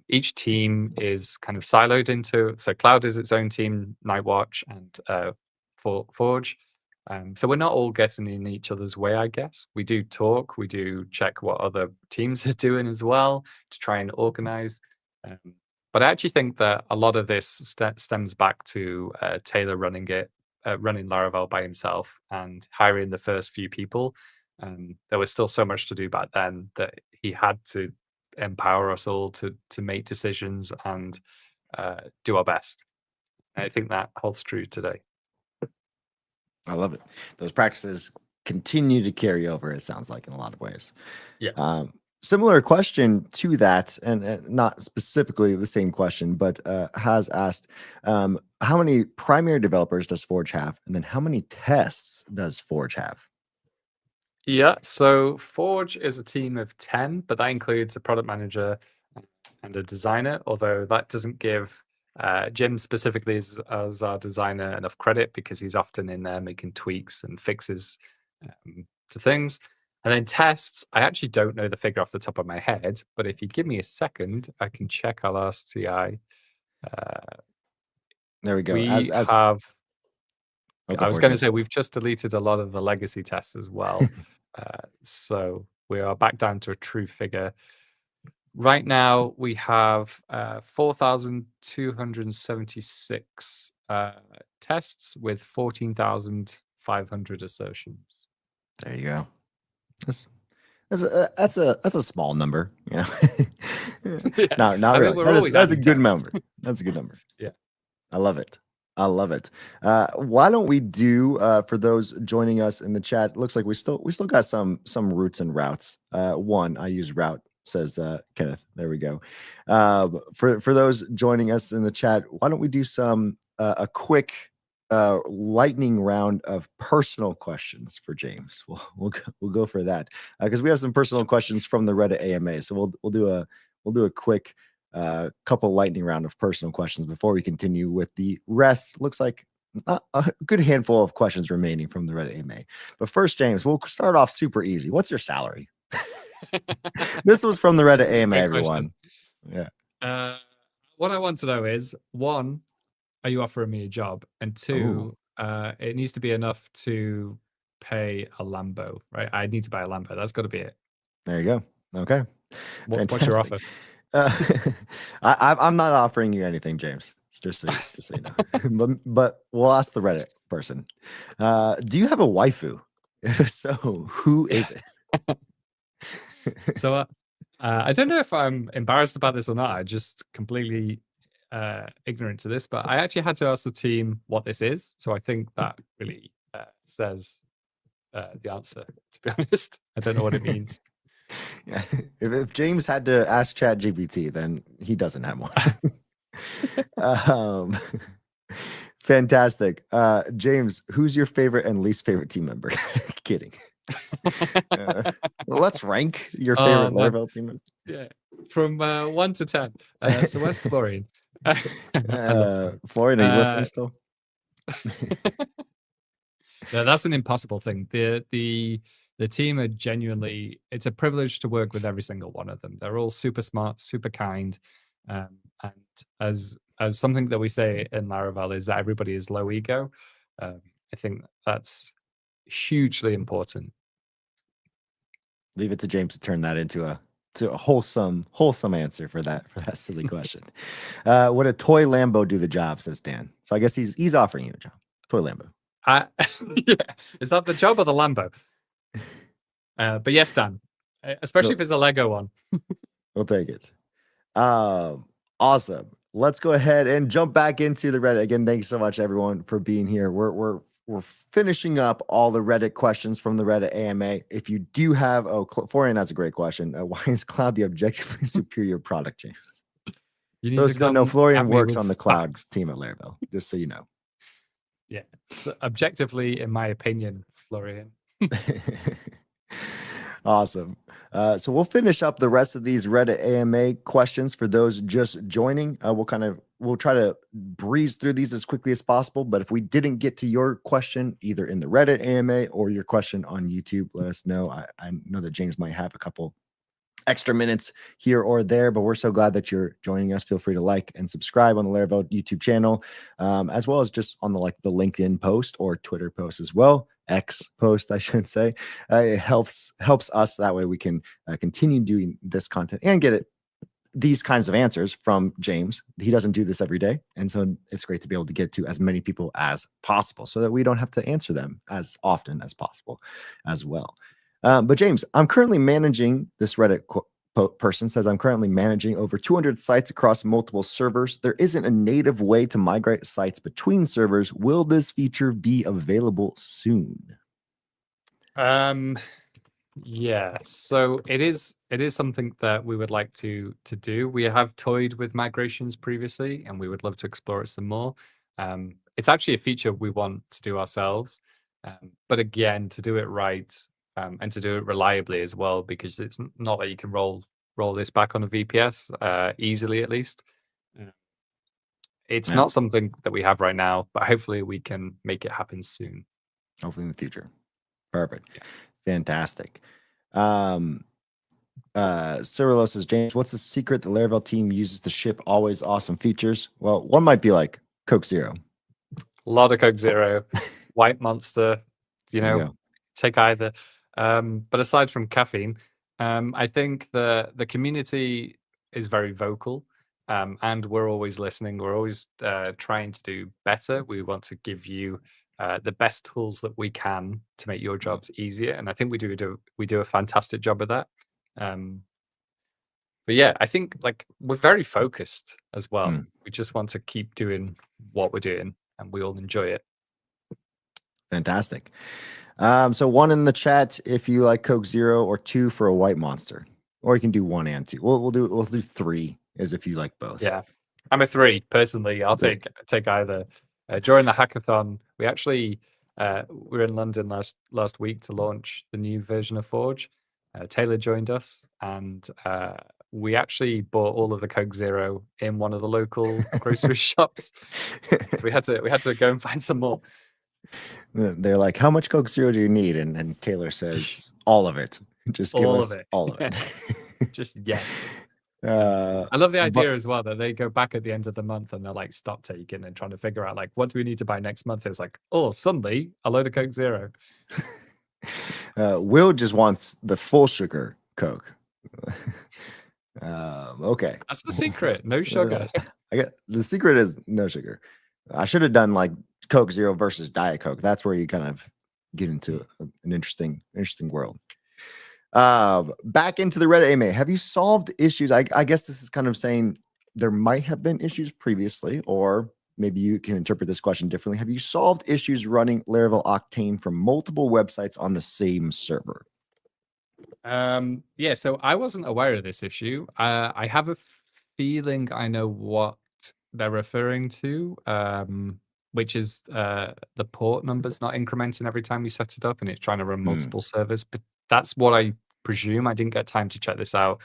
Speaker 2: Each team is kind of siloed into, so Cloud is its own team, Nightwatch and Forge. So we're not all getting in each other's way, I guess. We do talk, we do check what other teams are doing as well to try and organize. But I actually think that a lot of this stems back to Taylor running Laravel by himself and hiring the first few people. There was still so much to do back then that he had to empower us all to make decisions and do our best. And I think that holds true today.
Speaker 1: I love it. Those practices continue to carry over, it sounds like, in a lot of ways.
Speaker 2: Yeah.
Speaker 1: Similar question to that, and not specifically the same question, but has asked, how many primary developers does Forge have? And then how many tests does Forge have?
Speaker 2: Yeah, so Forge is a team of 10, but that includes a product manager and a designer, although that doesn't give Jim specifically as our designer enough credit because he's often in there making tweaks and fixes to things. And then tests, I actually don't know the figure off the top of my head, but if you give me a second, I can check our last CI.
Speaker 1: There we go.
Speaker 2: We have... I was going to say we've just deleted a lot of the legacy tests as well. So we are back down to a true figure. Right now, we have 4,276 tests with 14,500 assertions.
Speaker 1: There you go. That's a small number, you know.
Speaker 2: Yeah.
Speaker 1: Not
Speaker 2: I mean,
Speaker 1: really.
Speaker 2: we're always
Speaker 1: That's a
Speaker 2: adding
Speaker 1: good
Speaker 2: tests.
Speaker 1: number. That's a good number.
Speaker 2: Yeah.
Speaker 1: I love it. I love it. Why don't we do for those joining us in the chat? Looks like we still got some roots and routes. One, I use route, says Kenneth. There we go. For those joining us in the chat, why don't we do some a quick lightning round of personal questions for James? We'll go for that because we have some personal questions from the Reddit AMA. So we'll do a quick couple lightning round of personal questions before we continue with the rest. Looks like a good handful of questions remaining from the Reddit AMA. But first, James, we'll start off super easy. What's your salary? This was from the Reddit AMA, everyone. Yeah.
Speaker 2: What I want to know is, one, are you offering me a job? And two, it needs to be enough to pay a Lambo, right? I need to buy a Lambo. That's got to be it.
Speaker 1: There you go. Okay.
Speaker 2: What's your offer?
Speaker 1: I'm not offering you anything, James. Just so you know. but we'll ask the Reddit person. Do you have a waifu? If so, who is it?
Speaker 2: So I don't know if I'm embarrassed about this or not. I'm just completely ignorant to this, but I actually had to ask the team what this is. So I think that really says the answer, to be honest. I don't know what it means.
Speaker 1: Yeah. If James had to ask ChatGPT, then he doesn't have one. Fantastic. James, who's your favorite and least favorite team member? Kidding. Let's rank your favorite Laravel team member.
Speaker 2: Yeah, from 1 to 10. So where's Florian?
Speaker 1: Florian, are you listening still?
Speaker 2: No, that's an impossible thing. The team are genuinely, it's a privilege to work with every single one of them. They're all super smart, super kind. And as something that we say in Laravel is that everybody is low ego. I think that's hugely important.
Speaker 1: Leave it to James to turn that into a wholesome answer for that silly question. Would a toy Lambo do the job, says Dan? So I guess he's offering you a job. Toy Lambo.
Speaker 2: Yeah. Is that the job or the Lambo? But yes, Dan, especially if it's a Lego one.
Speaker 1: We'll take it. Awesome. Let's go ahead and jump back into the Reddit. Again, thanks so much, everyone, for being here. We're finishing up all the Reddit questions from the Reddit AMA. If you do have, Florian, that's a great question. Why is Cloud the objectively superior product, James? Those who don't know, Florian works on the Cloud team at Laravel, just so you know.
Speaker 2: Yeah, so objectively, in my opinion, Florian.
Speaker 1: Awesome. So we'll finish up the rest of these Reddit AMA questions for those just joining. We'll try to breeze through these as quickly as possible. But if we didn't get to your question, either in the Reddit AMA or your question on YouTube, let us know. I know that James might have a couple extra minutes here or there, but we're so glad that you're joining us. Feel free to like and subscribe on the Laravel YouTube channel, as well as just on the LinkedIn post or Twitter post as well. X post, I should say. It helps us. That way we can continue doing this content and get these kinds of answers from James. He doesn't do this every day. And so it's great to be able to get to as many people as possible so that we don't have to answer them as often as possible as well. But James, I'm currently managing, this Reddit person says, I'm currently managing over 200 sites across multiple servers. There isn't a native way to migrate sites between servers. Will this feature be available soon?
Speaker 2: Yeah, so it is something that we would like to do. We have toyed with migrations previously, and we would love to explore it some more. It's actually a feature we want to do ourselves, but again, to do it right and to do it reliably as well, because it's not that you can roll this back on a VPS easily, at least. It's not something that we have right now, but hopefully we can make it happen soon.
Speaker 1: Hopefully in the future. Perfect. Yeah. Fantastic. Cyrilo says, James, what's the secret the Laravel team uses to ship always awesome features? Well, one might be like Coke Zero.
Speaker 2: A lot of Coke Zero, White Monster, take either. But aside from caffeine, I think the community is very vocal, and we're always listening. We're always trying to do better. We want to give you the best tools that we can to make your jobs easier, and I think we do a fantastic job of that. Um, but yeah, I think like we're very focused as well.
Speaker 1: Mm,
Speaker 2: We just want to keep doing what we're doing, and we all enjoy it.
Speaker 1: fantastic. So 1 in the chat if you like Coke Zero, or 2 for a white monster, or you can do 1 and 2. We'll do 3 as if you like both.
Speaker 2: Yeah, I'm a 3 personally. I'll
Speaker 1: 3.
Speaker 2: take either. During the hackathon, we actually we were in London last week to launch the new version of Forge. Taylor joined us, and we actually bought all of the Coke Zero in one of the local grocery shops. So we had to go and find some more.
Speaker 1: They're like, how much Coke Zero do you need? And Taylor says, all of it. Just give
Speaker 2: All
Speaker 1: us
Speaker 2: of it.
Speaker 1: all of it.
Speaker 2: Just yes.
Speaker 1: Uh,
Speaker 2: I love the idea
Speaker 1: but
Speaker 2: as well that they go back at the end of the month and they're like stop taking and trying to figure out like what do we need to buy next month. It's like, oh, suddenly a load of Coke Zero.
Speaker 1: Will just wants the full sugar Coke. Okay.
Speaker 2: That's the secret. No sugar.
Speaker 1: I get the secret is no sugar. I should have done like Coke Zero versus Diet Coke. That's where you kind of get into an interesting world. Back into the Reddit AMA. Have you solved issues? I guess this is kind of saying there might have been issues previously, or maybe you can interpret this question differently. Have you solved issues running Laravel Octane from multiple websites on the same server?
Speaker 2: Yeah, so I wasn't aware of this issue. I have a feeling I know what they're referring to, which is the port numbers not incrementing every time you set it up and it's trying to run multiple servers. But that's what I presume. I didn't get time to check this out.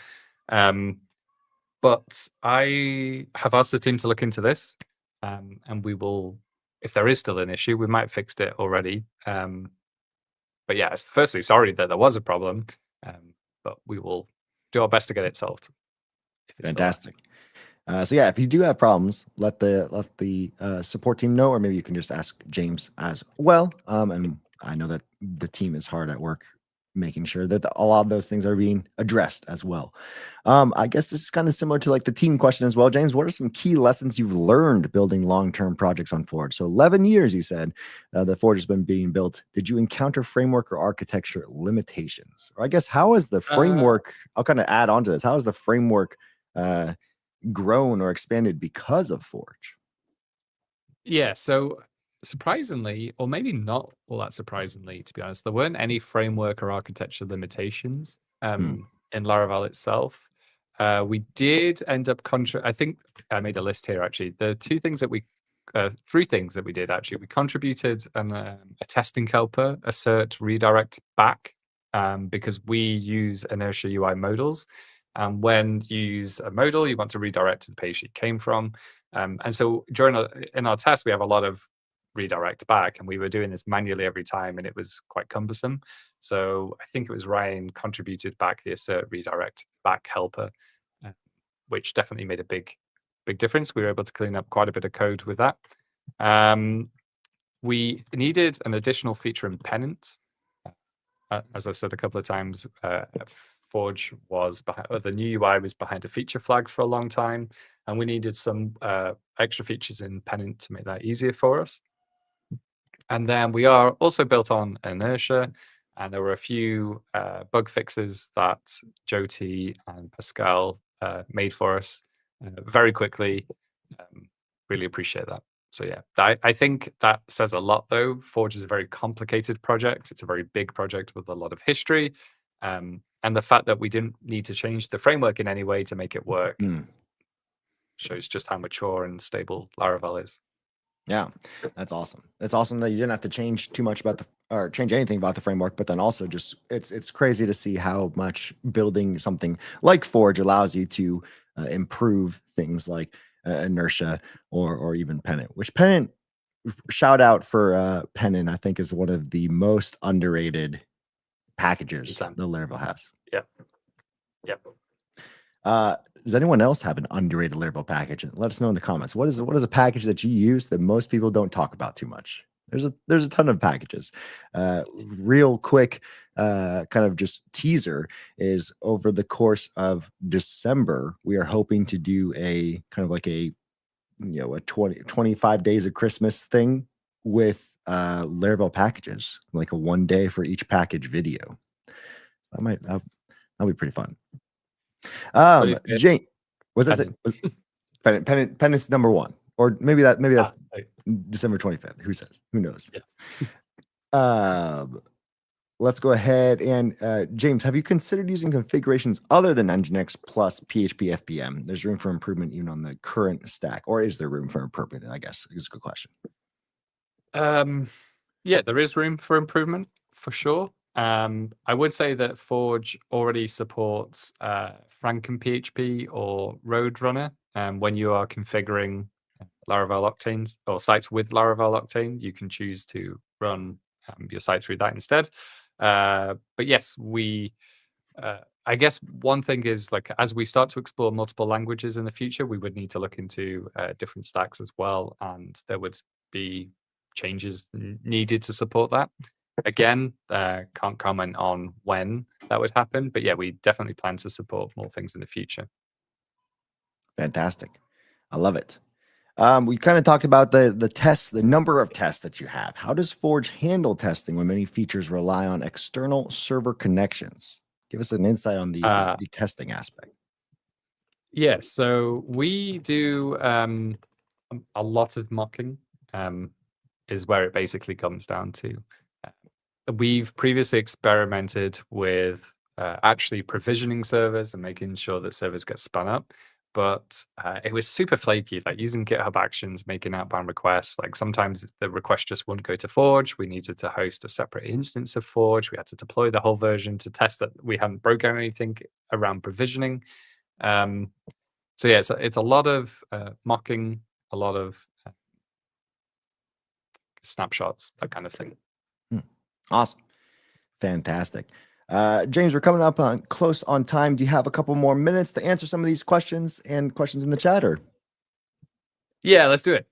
Speaker 2: But I have asked the team to look into this, and we will, if there is still an issue, we might have fixed it already. But yeah, firstly, sorry that there was a problem, but we will do our best to get it solved.
Speaker 1: Fantastic. So yeah, if you do have problems, let the support team know, or maybe you can just ask James as well. And I know that the team is hard at work making sure that a lot of those things are being addressed as well. I guess this is kind of similar to like the team question as well. James, what are some key lessons you've learned building long-term projects on Forge? So 11 years, you said, the Forge has been being built. Did you encounter framework or architecture limitations? Or I guess, how is the framework, I'll kind of add on to this, how is the framework grown or expanded because of Forge?
Speaker 2: Yeah, so surprisingly, or maybe not all that surprisingly, to be honest, there weren't any framework or architecture limitations in Laravel itself. We did end up I think I made a list here actually. The three things that we did actually. We contributed a testing helper, assert redirect back, because we use inertia UI modals. And when you use a modal, you want to redirect to the page it came from. And so in our test, we have a lot of redirect back, and we were doing this manually every time, and it was quite cumbersome. So I think it was Ryan contributed back the assert redirect back helper, which definitely made a big difference. We were able to clean up quite a bit of code with that. We needed an additional feature in pennant. As I've said a couple of times, Forge was the new UI was behind a feature flag for a long time, and we needed some extra features in pennant to make that easier for us. And then we are also built on inertia, and there were a few bug fixes that Jyoti and Pascal made for us very quickly. Really appreciate that. So yeah, I think that says a lot though. Forge is a very complicated project. It's a very big project with a lot of history. And the fact that we didn't need to change the framework in any way to make it work shows just how mature and stable Laravel is.
Speaker 1: Yeah, that's awesome. It's awesome that you didn't have to change too much or change anything about the framework, but then also just it's crazy to see how much building something like Forge allows you to improve things like inertia or even pennant, which pennant, shout out for pennant, I think is one of the most underrated packages that Laravel has.
Speaker 2: Yep.
Speaker 1: Does anyone else have an underrated Laravel package? Let us know in the comments. What is a package that you use that most people don't talk about too much? There's a ton of packages. Real quick, kind of just teaser is over the course of December, we are hoping to do a kind of like a 25 days of Christmas thing with Laravel packages, like a 1 day for each package video. That'll be pretty fun.
Speaker 2: 25th,
Speaker 1: Jane, was that
Speaker 2: Penance.
Speaker 1: Penance number 1, or maybe that's
Speaker 2: Right.
Speaker 1: December 25th. Who says? Who knows?
Speaker 2: Yeah.
Speaker 1: Let's go ahead and James, have you considered using configurations other than Nginx plus PHP FPM? There's room for improvement even on the current stack, or is there room for improvement? I guess is a good question.
Speaker 2: Yeah, there is room for improvement for sure. I would say that Forge already supports FrankenPHP or Roadrunner. When you are configuring Laravel Octanes or sites with Laravel Octane, you can choose to run your site through that instead. But yes, I guess one thing is, like, as we start to explore multiple languages in the future, we would need to look into different stacks as well, and there would be changes needed to support that. Again, can't comment on when that would happen, but yeah, we definitely plan to support more things in the future.
Speaker 1: Fantastic. I love it. We kind of talked about the tests, the number of tests that you have. How does Forge handle testing when many features rely on external server connections? Give us an insight on the testing aspect.
Speaker 2: Yeah, so we do a lot of mocking, is where it basically comes down to. We've previously experimented with actually provisioning servers and making sure that servers get spun up, but it was super flaky, like using GitHub Actions, making outbound requests. Like sometimes the request just wouldn't go to Forge. We needed to host a separate instance of Forge. We had to deploy the whole version to test that we hadn't broken anything around provisioning. So yeah, it's a lot of mocking, a lot of snapshots, that kind of thing.
Speaker 1: Awesome. Fantastic. James, we're coming up on close on time. Do you have a couple more minutes to answer some of these questions and questions in the chat? Or
Speaker 2: Yeah, let's do it.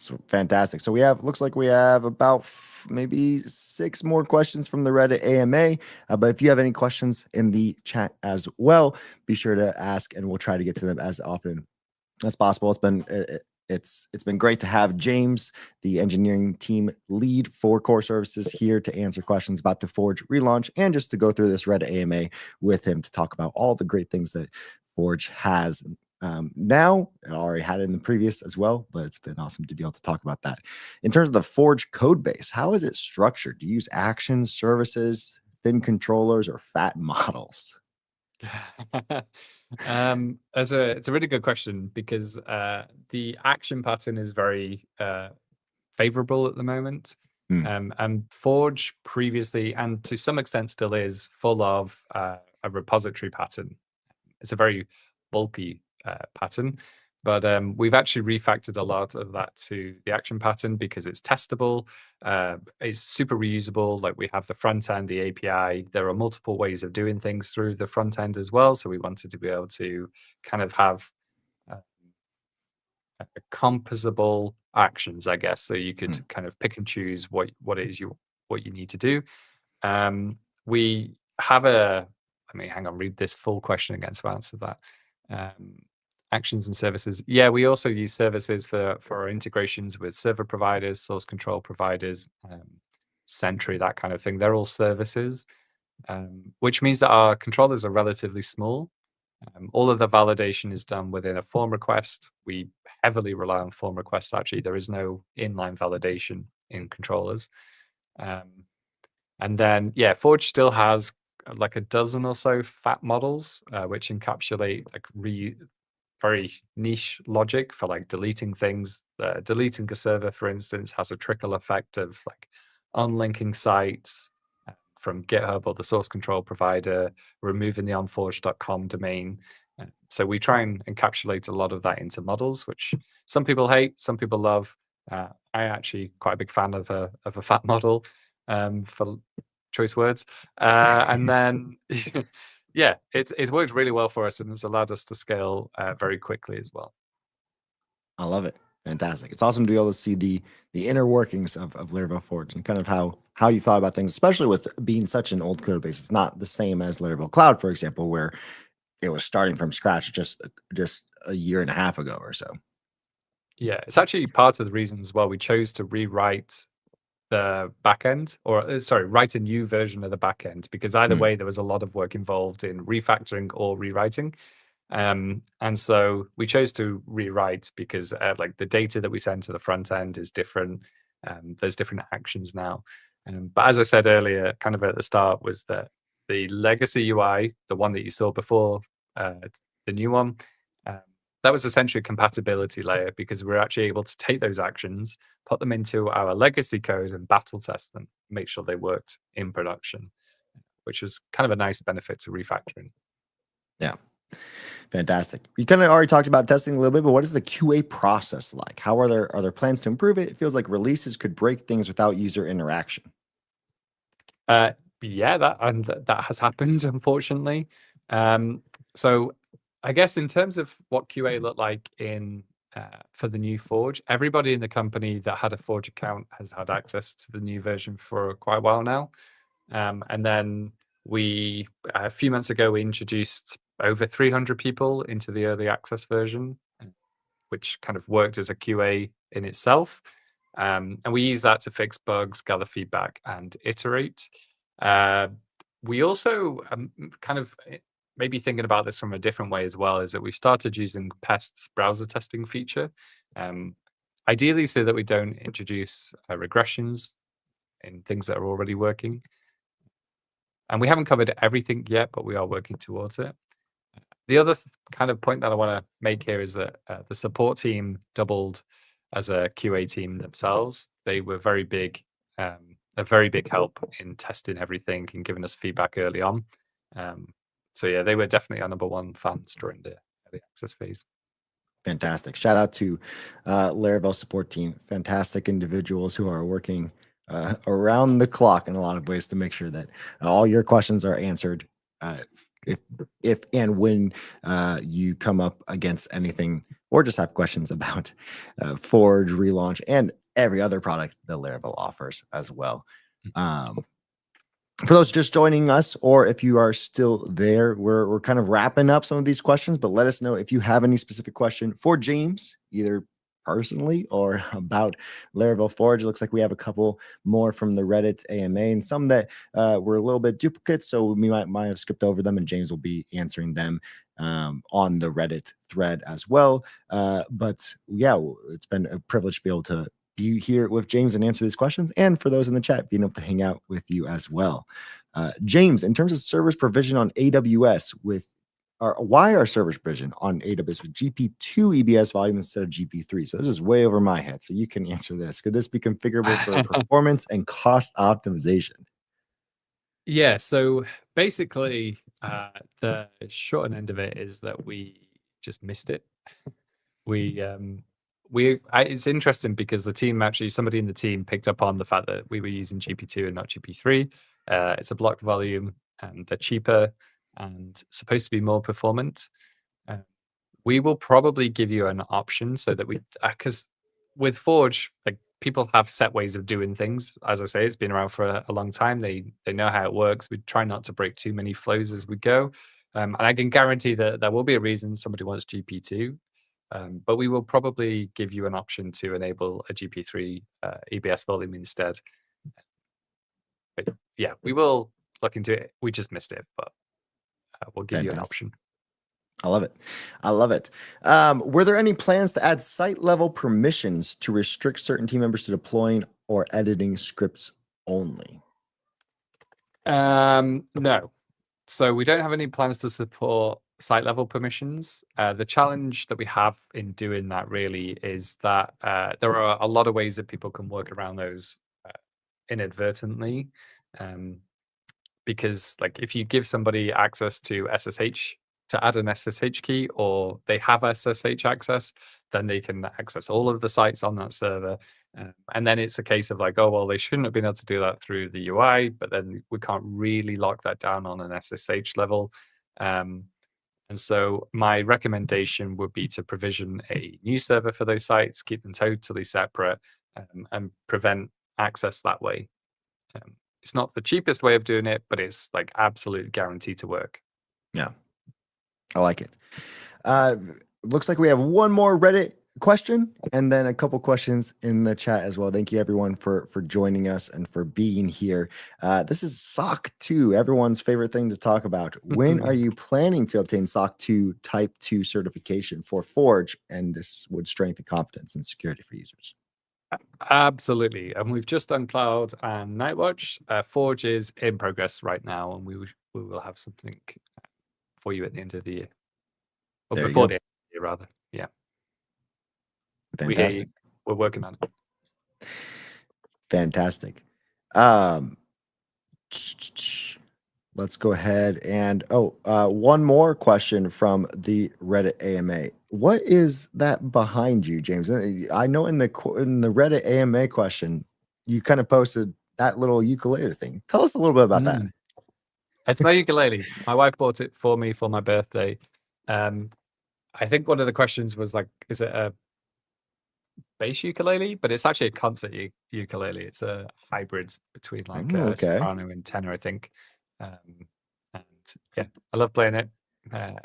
Speaker 1: so fantastic. So looks like we have about maybe 6 more questions from the Reddit AMA. But if you have any questions in the chat as well, be sure to ask, and we'll try to get to them as often as possible. It's been great to have James, the engineering team lead for core services, here to answer questions about the Forge relaunch and just to go through this Reddit AMA with him to talk about all the great things that Forge has now. It already had it in the previous as well, but it's been awesome to be able to talk about that. In terms of the Forge code base, how is it structured? Do you use actions, services, thin controllers, or fat models?
Speaker 2: It's a really good question, because the action pattern is very favorable at the moment. And Forge previously, and to some extent still is, full of a repository pattern. It's a very bulky pattern, but we've actually refactored a lot of that to the action pattern because it's testable. It's super reusable. Like, we have the front end, the API. There are multiple ways of doing things through the front end as well. So we wanted to be able to kind of have composable actions, I guess. So you could kind of pick and choose what it is what you need to do. We have let me hang on, read this full question again to answer that. Actions and services. Yeah, we also use services for our integrations with server providers, source control providers, Sentry, that kind of thing. They're all services, which means that our controllers are relatively small. All of the validation is done within a form request. We heavily rely on form requests, actually. There is no inline validation in controllers. And then, yeah, Forge still has like a dozen or so fat models, which encapsulate like very niche logic for like deleting things. Deleting a server, for instance, has a trickle effect of like unlinking sites from GitHub or the source control provider, removing the onforge.com domain. So we try and encapsulate a lot of that into models, which some people hate, some people love. I actually quite a big fan of a fat model, for choice words. And then, yeah, it's worked really well for us, and it's allowed us to scale very quickly as well.
Speaker 1: I love it. Fantastic. It's awesome to be able to see the inner workings of Laravel Forge and kind of how you thought about things, especially with being such an old code base. It's not the same as Laravel Cloud, for example, where it was starting from scratch just a year and a half ago or so.
Speaker 2: Yeah, it's actually part of the reason as well we chose to rewrite the backend, or sorry, write a new version of the backend, because either way there was a lot of work involved in refactoring or rewriting. And so we chose to rewrite because like the data that we send to the front end is different. There's different actions now. But as I said earlier, kind of at the start, was that the legacy UI, the one that you saw before, the new one, um, that was essentially a compatibility layer, because we're actually able to take those actions, put them into our legacy code and battle test them, make sure they worked in production, which was kind of a nice benefit to refactoring.
Speaker 1: Yeah. Fantastic. We kind of already talked about testing a little bit, but what is the QA process like? How are there plans to improve it? It feels like releases could break things without user interaction.
Speaker 2: Yeah, that has happened, unfortunately. So I guess in terms of what QA looked like in for the new Forge, everybody in the company that had a Forge account has had access to the new version for quite a while now. And then we a few months ago we introduced over 300 people into the early access version, which kind of worked as a QA in itself. And we use that to fix bugs, gather feedback, and iterate. Uh, we also kind of maybe thinking about this from a different way as well, is that we've started using Pest's browser testing feature, ideally so that we don't introduce regressions in things that are already working. And we haven't covered everything yet, but we are working towards it. The other kind of point that I want to make here is that the support team doubled as a QA team themselves. They were very big, a very big help in testing everything and giving us feedback early on. So yeah, they were definitely our number one fans during the early access phase.
Speaker 1: Fantastic. Shout out to Laravel support team. Fantastic individuals who are working around the clock in a lot of ways to make sure that all your questions are answered. If and when you come up against anything or just have questions about Forge, Relaunch, and every other product that Laravel offers as well. For those just joining us, or if you are still there, we're kind of wrapping up some of these questions, but let us know if you have any specific question for James, either personally or about Laravel Forge. It looks like we have a couple more from the Reddit AMA and some that were a little bit duplicates, so we might have skipped over them, and James will be answering them on the Reddit thread as well. But yeah, it's been a privilege to be able to be here with James and answer these questions, and for those in the chat, being able to hang out with you as well. James, in terms of service provision on AWS, why are service provision on AWS with GP2 EBS volume instead of GP3? So this is way over my head, so you can answer this. Could this be configurable for performance and cost optimization?
Speaker 2: Yeah, so basically, the short end of it is that we just missed it. It's interesting because the team actually, somebody in the team picked up on the fact that we were using GP2 and not GP3. It's a block volume, and they're cheaper and supposed to be more performant. We will probably give you an option so that because with Forge, like, people have set ways of doing things. As I say, it's been around for a long time. They know how it works. We try not to break too many flows as we go. And I can guarantee that there will be a reason somebody wants GP2. But we will probably give you an option to enable a GP3 EBS volume instead. But yeah, we will look into it. We just missed it, but we'll give you an option.
Speaker 1: I love it. I love it. Were there any plans to add site level permissions to restrict certain team members to deploying or editing scripts only?
Speaker 2: No. So we don't have any plans to support site level permissions. The challenge that we have in doing that really is that there are a lot of ways that people can work around those inadvertently. Because like if you give somebody access to SSH to add an SSH key, or they have SSH access, then they can access all of the sites on that server. And then it's a case of like, oh, well, they shouldn't have been able to do that through the UI, but then we can't really lock that down on an SSH level. And so my recommendation would be to provision a new server for those sites, keep them totally separate, and prevent access that way. It's not the cheapest way of doing it, but it's like absolute guarantee to work.
Speaker 1: Yeah, I like it. Looks like we have one more Reddit question and then a couple questions in the chat as well. Thank you everyone for joining us and for being here. This is SOC 2, everyone's favorite thing to talk about. When are you planning to obtain SOC 2 Type 2 certification for Forge? And this would strengthen confidence and security for users.
Speaker 2: Absolutely. And we've just done Cloud and Nightwatch. Forge is in progress right now, and we will have something for you at the end of the year. Or
Speaker 1: There you
Speaker 2: before
Speaker 1: go.
Speaker 2: the end of the year, rather. Yeah. We hear you.
Speaker 1: Fantastic.
Speaker 2: We're working on it.
Speaker 1: Fantastic. Let's go ahead and one more question from the Reddit AMA. What is that behind you, James? I know in the Reddit AMA question, you kind of posted that little ukulele thing. Tell us a little bit about that.
Speaker 2: It's my ukulele. My wife bought it for me for my birthday. I think one of the questions was like, is it a bass ukulele? But it's actually a concert ukulele. It's a hybrid between like soprano and tenor, I think. And yeah, I love playing it.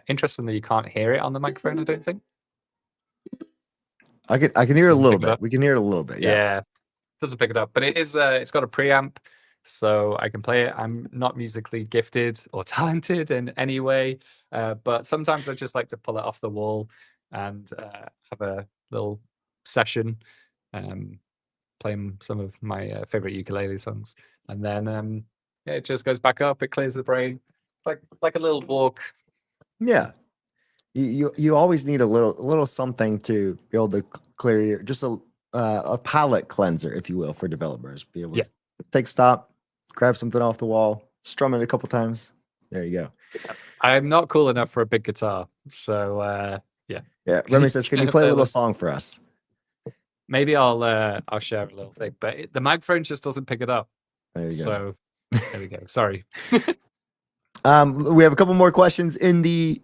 Speaker 2: Interestingly, you can't hear it on the microphone, I don't think.
Speaker 1: I can hear it a little bit. We can hear it a little bit.
Speaker 2: Yeah, doesn't pick it up, but it is. It's got a preamp, so I can play it. I'm not musically gifted or talented in any way, but sometimes I just like to pull it off the wall and have a little session, playing some of my favorite ukulele songs, and then yeah, it just goes back up. It clears the brain, like a little walk.
Speaker 1: Yeah. You always need a little something to be able to clear your, just a palate cleanser, if you will, for developers. Be able to take stock, grab something off the wall, strum it a couple times. There you go.
Speaker 2: I'm not cool enough for a big guitar, so yeah.
Speaker 1: Yeah, Remy says, "Can you play a little song for us?"
Speaker 2: Maybe I'll share a little thing, but the microphone just doesn't pick it up.
Speaker 1: There you
Speaker 2: so there we go. Sorry.
Speaker 1: We have a couple more questions in the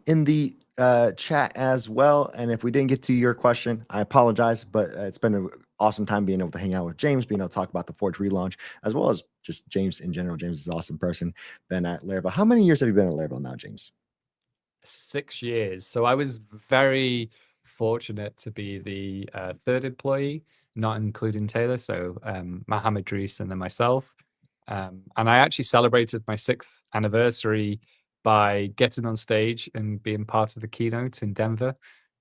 Speaker 1: chat as well, and if we didn't get to your question, I apologize, but it's been an awesome time being able to hang out with James, being able to talk about the Forge relaunch, as well as just James in general. James is an awesome person. Been at Laravel. How many years have you been at Laravel now, James?
Speaker 2: 6 years. So I was very fortunate to be the third employee, not including Taylor. So Mohammed Rees and then myself. And I actually celebrated my 6th anniversary by getting on stage and being part of the keynote in Denver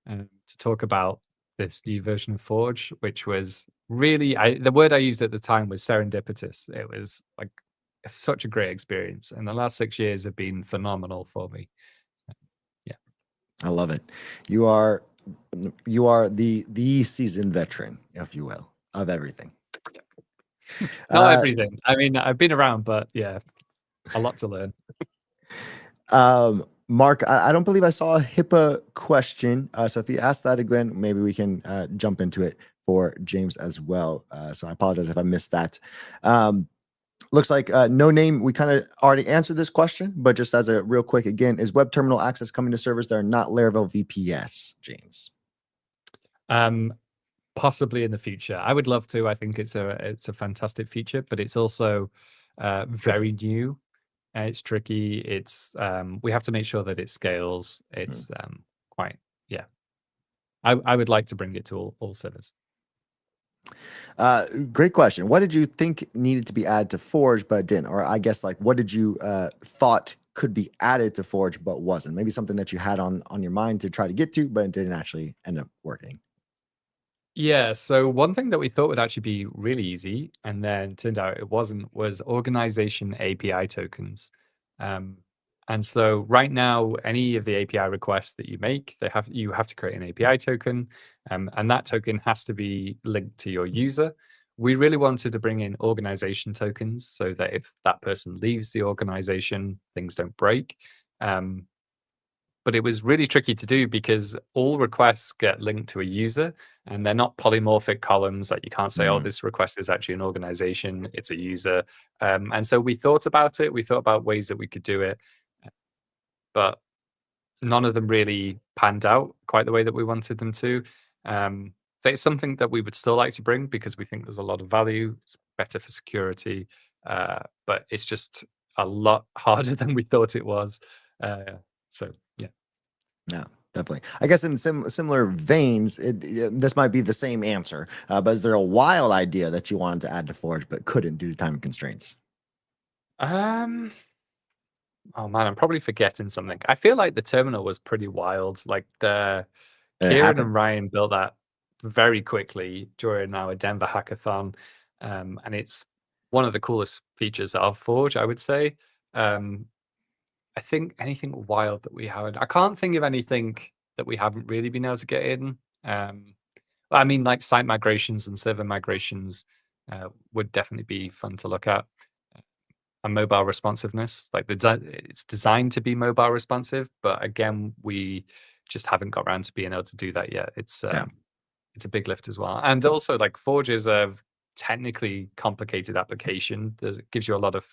Speaker 2: to talk about this new version of Forge, which was really, the word I used at the time was serendipitous. It was like such a great experience. And the last 6 years have been phenomenal for me. Yeah.
Speaker 1: I love it. You are the seasoned veteran, if you will, of everything.
Speaker 2: Not everything. I mean, I've been around, but yeah, a lot to learn.
Speaker 1: Mark, I don't believe I saw a HIPAA question. So if you ask that again, maybe we can jump into it for James as well. So I apologize if I missed that. Looks like no name. We kind of already answered this question, but just as a real quick, again, is web terminal access coming to servers that are not Laravel VPS, James?
Speaker 2: Possibly in the future. I would love to. I think it's a fantastic feature, but it's also very new. It's tricky. It's we have to make sure that it scales. It's quite I would like to bring it to all servers.
Speaker 1: Great question. What did you think needed to be added to Forge but didn't? Or I guess like what did you thought could be added to Forge but wasn't? Maybe something that you had on your mind to try to get to, but it didn't actually end up working.
Speaker 2: Yeah, so one thing that we thought would actually be really easy, and then turned out it wasn't, was organization API tokens. And so right now, any of the API requests that you make, you have to create an API token, and that token has to be linked to your user. We really wanted to bring in organization tokens so that if that person leaves the organization, things don't break. But it was really tricky to do because all requests get linked to a user and they're not polymorphic columns. Like you can't say, oh, this request is actually an organization, it's a user. And so we thought about it. We thought about ways that we could do it. But none of them really panned out quite the way that we wanted them to. So it's something that we would still like to bring because we think there's a lot of value. It's better for security, but it's just a lot harder than we thought it was. So yeah.
Speaker 1: Yeah, definitely. I guess in similar veins, this might be the same answer, but is there a wild idea that you wanted to add to Forge but couldn't due to time constraints?
Speaker 2: Um, oh man, I'm probably forgetting something. I feel like the terminal was pretty wild. Like the
Speaker 1: And it
Speaker 2: Kieran
Speaker 1: happened?
Speaker 2: and Ryan built that very quickly during our Denver hackathon, and it's one of the coolest features of Forge, I would say. Um, I think anything wild that we haven't, I can't think of anything that we haven't really been able to get in. Um, I mean, like site migrations and server migrations would definitely be fun to look at. And mobile responsiveness, like it's designed to be mobile responsive, but again, we just haven't got around to being able to do that yet.
Speaker 1: Yeah,
Speaker 2: It's a big lift as well, and also like Forge is a technically complicated application. It gives you a lot of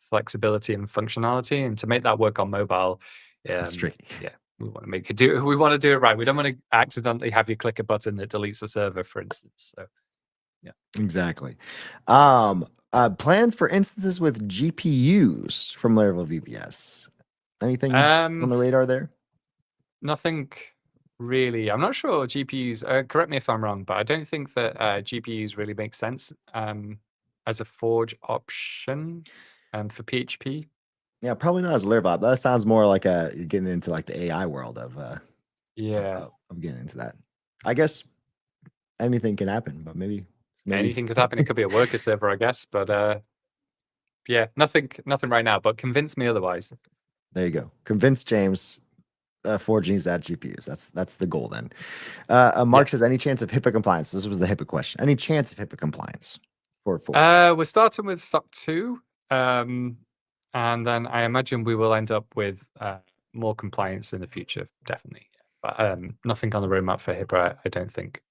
Speaker 2: flexibility and functionality, and to make that work on mobile,
Speaker 1: that's tricky.
Speaker 2: yeah, we want to make it do. We want to do it right. We don't want to accidentally have you click a button that deletes the server, for instance. So yeah.
Speaker 1: Exactly. Plans for instances with GPUs from Laravel VPS. Anything on
Speaker 2: Um,
Speaker 1: the radar there?
Speaker 2: Nothing really. I'm not sure GPUs. Correct me if I'm wrong, but I don't think that GPUs really make sense as a Forge option for PHP.
Speaker 1: Yeah, probably not as Laravel. That sounds more like you're getting into like the AI world
Speaker 2: Yeah,
Speaker 1: of getting into that. I guess anything can happen, but maybe
Speaker 2: anything could happen. It could be a worker server, I guess. But yeah, nothing right now. But convince me otherwise.
Speaker 1: there you go. Convince James. Forge needs to add GPUs. That's the goal then.
Speaker 2: Yeah.
Speaker 1: Mark says, any chance of HIPAA compliance? This was the HIPAA question. Any chance of HIPAA compliance for Forge?
Speaker 2: We're starting with SOC 2. And then I imagine we will end up with more compliance in the future, definitely. But nothing on the roadmap for HIPAA, I don't think.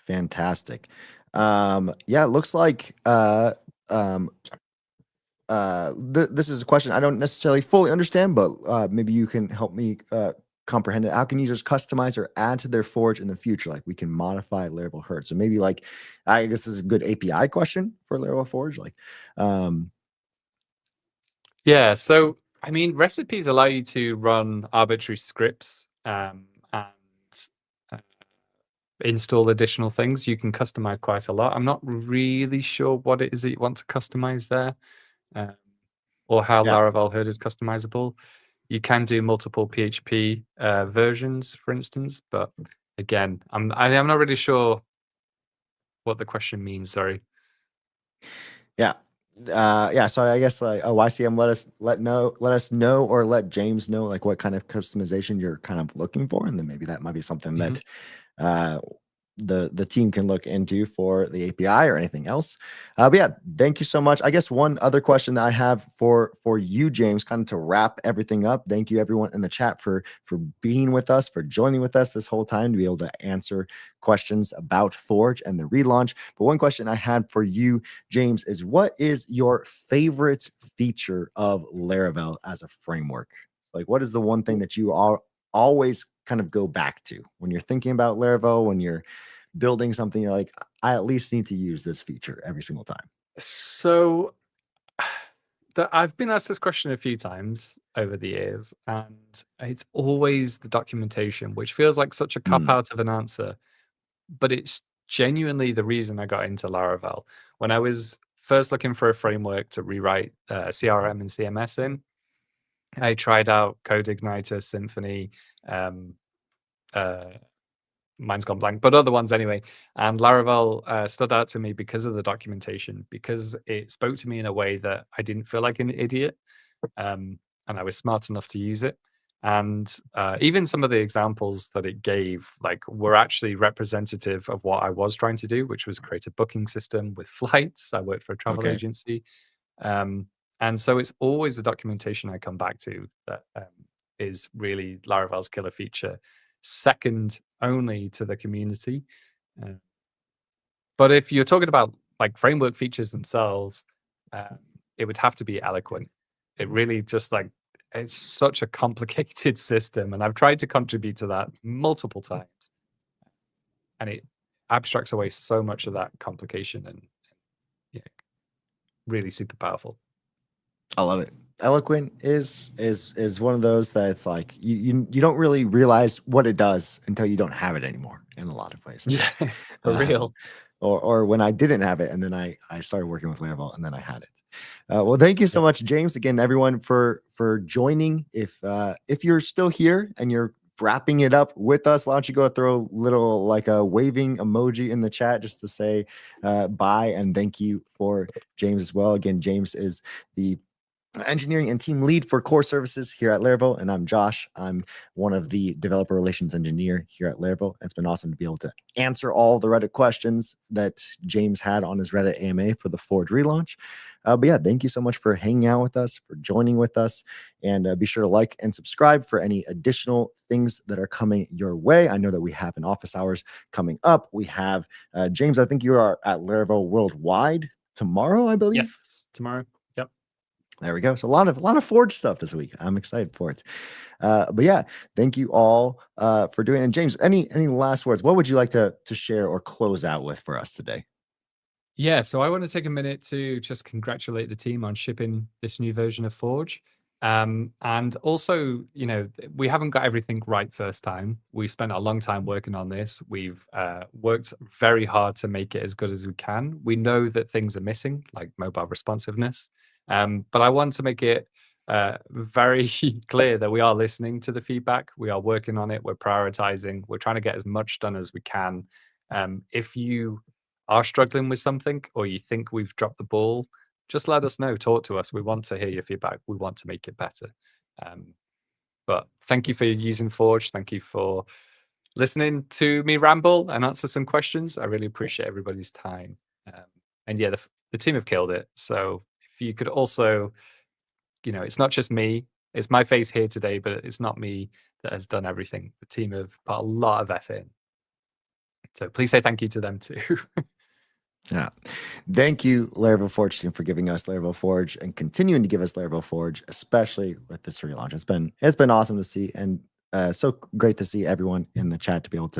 Speaker 1: Fantastic. Yeah, it looks like um, this is a question I don't necessarily fully understand, but maybe you can help me comprehend it. How can users customize or add to their Forge in the future? Like we can modify Laravel Herd. So maybe like I guess this is a good API question for Laravel Forge. Like,
Speaker 2: Yeah, so I mean, recipes allow you to run arbitrary scripts and uh, install additional things. You can customize quite a lot. I'm not really sure what it is that you want to customize there, um, or how
Speaker 1: yeah,
Speaker 2: Laravel Herd is customizable. You can do multiple PHP versions, for instance, but again, I'm not really sure what the question means. Sorry.
Speaker 1: yeah. Yeah, so I guess like YCM, let us know or let James know like what kind of customization you're kind of looking for, and then maybe that might be something
Speaker 2: Hmm.
Speaker 1: that uh the team can look into for the API or anything else. But yeah, thank you so much. I guess one other question that I have for you, James, kind of to wrap everything up. Thank you everyone in the chat for being with us, for joining with us this whole time to be able to answer questions about Forge and the relaunch. But one question I had for you, James, is what is your favorite feature of Laravel as a framework? Like, what is the one thing that you are always kind of go back to when you're thinking about Laravel, when you're building something, you're like, I at least need to use this feature every single time.
Speaker 2: So I've been asked this question a few times over the years, and it's always the documentation, which feels like such a cop
Speaker 1: Mm,
Speaker 2: out of an answer, but it's genuinely the reason I got into Laravel. When I was first looking for a framework to rewrite CRM and CMS in, I tried out CodeIgniter, Symfony, um, uh, mine's gone blank, but other ones anyway. And Laravel stood out to me because of the documentation, because it spoke to me in a way that I didn't feel like an idiot, and I was smart enough to use it. And even some of the examples that it gave, like, were actually representative of what I was trying to do, which was create a booking system with flights. I worked for a travel
Speaker 1: okay.
Speaker 2: agency, um, and so it's always the documentation I come back to that is really Laravel's killer feature, second only to the community. Uh, but if you're talking about like framework features themselves, uh, it would have to be eloquent. It really just like it's such a complicated system, and I've tried to contribute to that multiple times, and it abstracts away so much of that complication, and yeah, really super powerful.
Speaker 1: I love it. Eloquent is one of those that it's like you don't really realize what it does until you don't have it anymore in a lot of ways.
Speaker 2: Yeah, for real.
Speaker 1: Or when I didn't have it and then I started working with Laravel and then I had it. Well, thank you so much, James. Again, everyone for joining. If you're still here and you're wrapping it up with us, why don't you go throw a little like a waving emoji in the chat just to say bye and thank you for James as well. Again, James is the engineering and team lead for core services here at Laravel, and I'm Josh. I'm one of the developer relations engineer here at Laravel. It's been awesome to be able to answer all the Reddit questions that James had on his Reddit AMA for the Forge relaunch. But yeah, thank you so much for hanging out with us, for joining with us, and be sure to like and subscribe for any additional things that are coming your way. I know that we have an office hours coming up. We have James, I think you are at Laravel Worldwide tomorrow, I believe.
Speaker 2: Yes, tomorrow. Yep.
Speaker 1: There we go. So a lot of Forge stuff this week. I'm excited for it. But yeah, thank you all for doing it. And James, any last words? What would you like to share or close out with for us today?
Speaker 2: Yeah, so I want to take a minute to just congratulate the team on shipping this new version of Forge. And also, we haven't got everything right first time. We spent a long time working on this. We've worked very hard to make it as good as we can. We know that things are missing, like mobile responsiveness. But I want to make it very clear that we are listening to the feedback. We are working on it. We're prioritizing. We're trying to get as much done as we can. If you are struggling with something or you think we've dropped the ball, just let us know. Talk to us. We want to hear your feedback. We want to make it better. But thank you for using Forge. Thank you for listening to me ramble and answer some questions. I really appreciate everybody's time. And yeah, the team have killed it. So if you could also, it's not just me. It's my face here today, but it's not me that has done everything. The team have put a lot of effort in. So please say thank you to them too.
Speaker 1: Yeah. Thank you, Laravel Forge team, for giving us Laravel Forge and continuing to give us Laravel Forge, especially with this relaunch. It's been awesome to see, and so great to see everyone in the chat to be able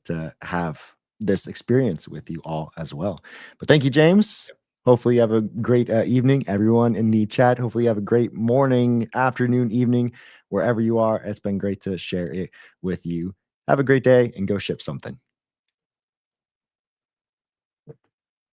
Speaker 1: to have this experience with you all as well. But thank you, James. Hopefully you have a great evening, everyone in the chat. Hopefully you have a great morning, afternoon, evening, wherever you are. It's been great to share it with you. Have a great day and go ship something.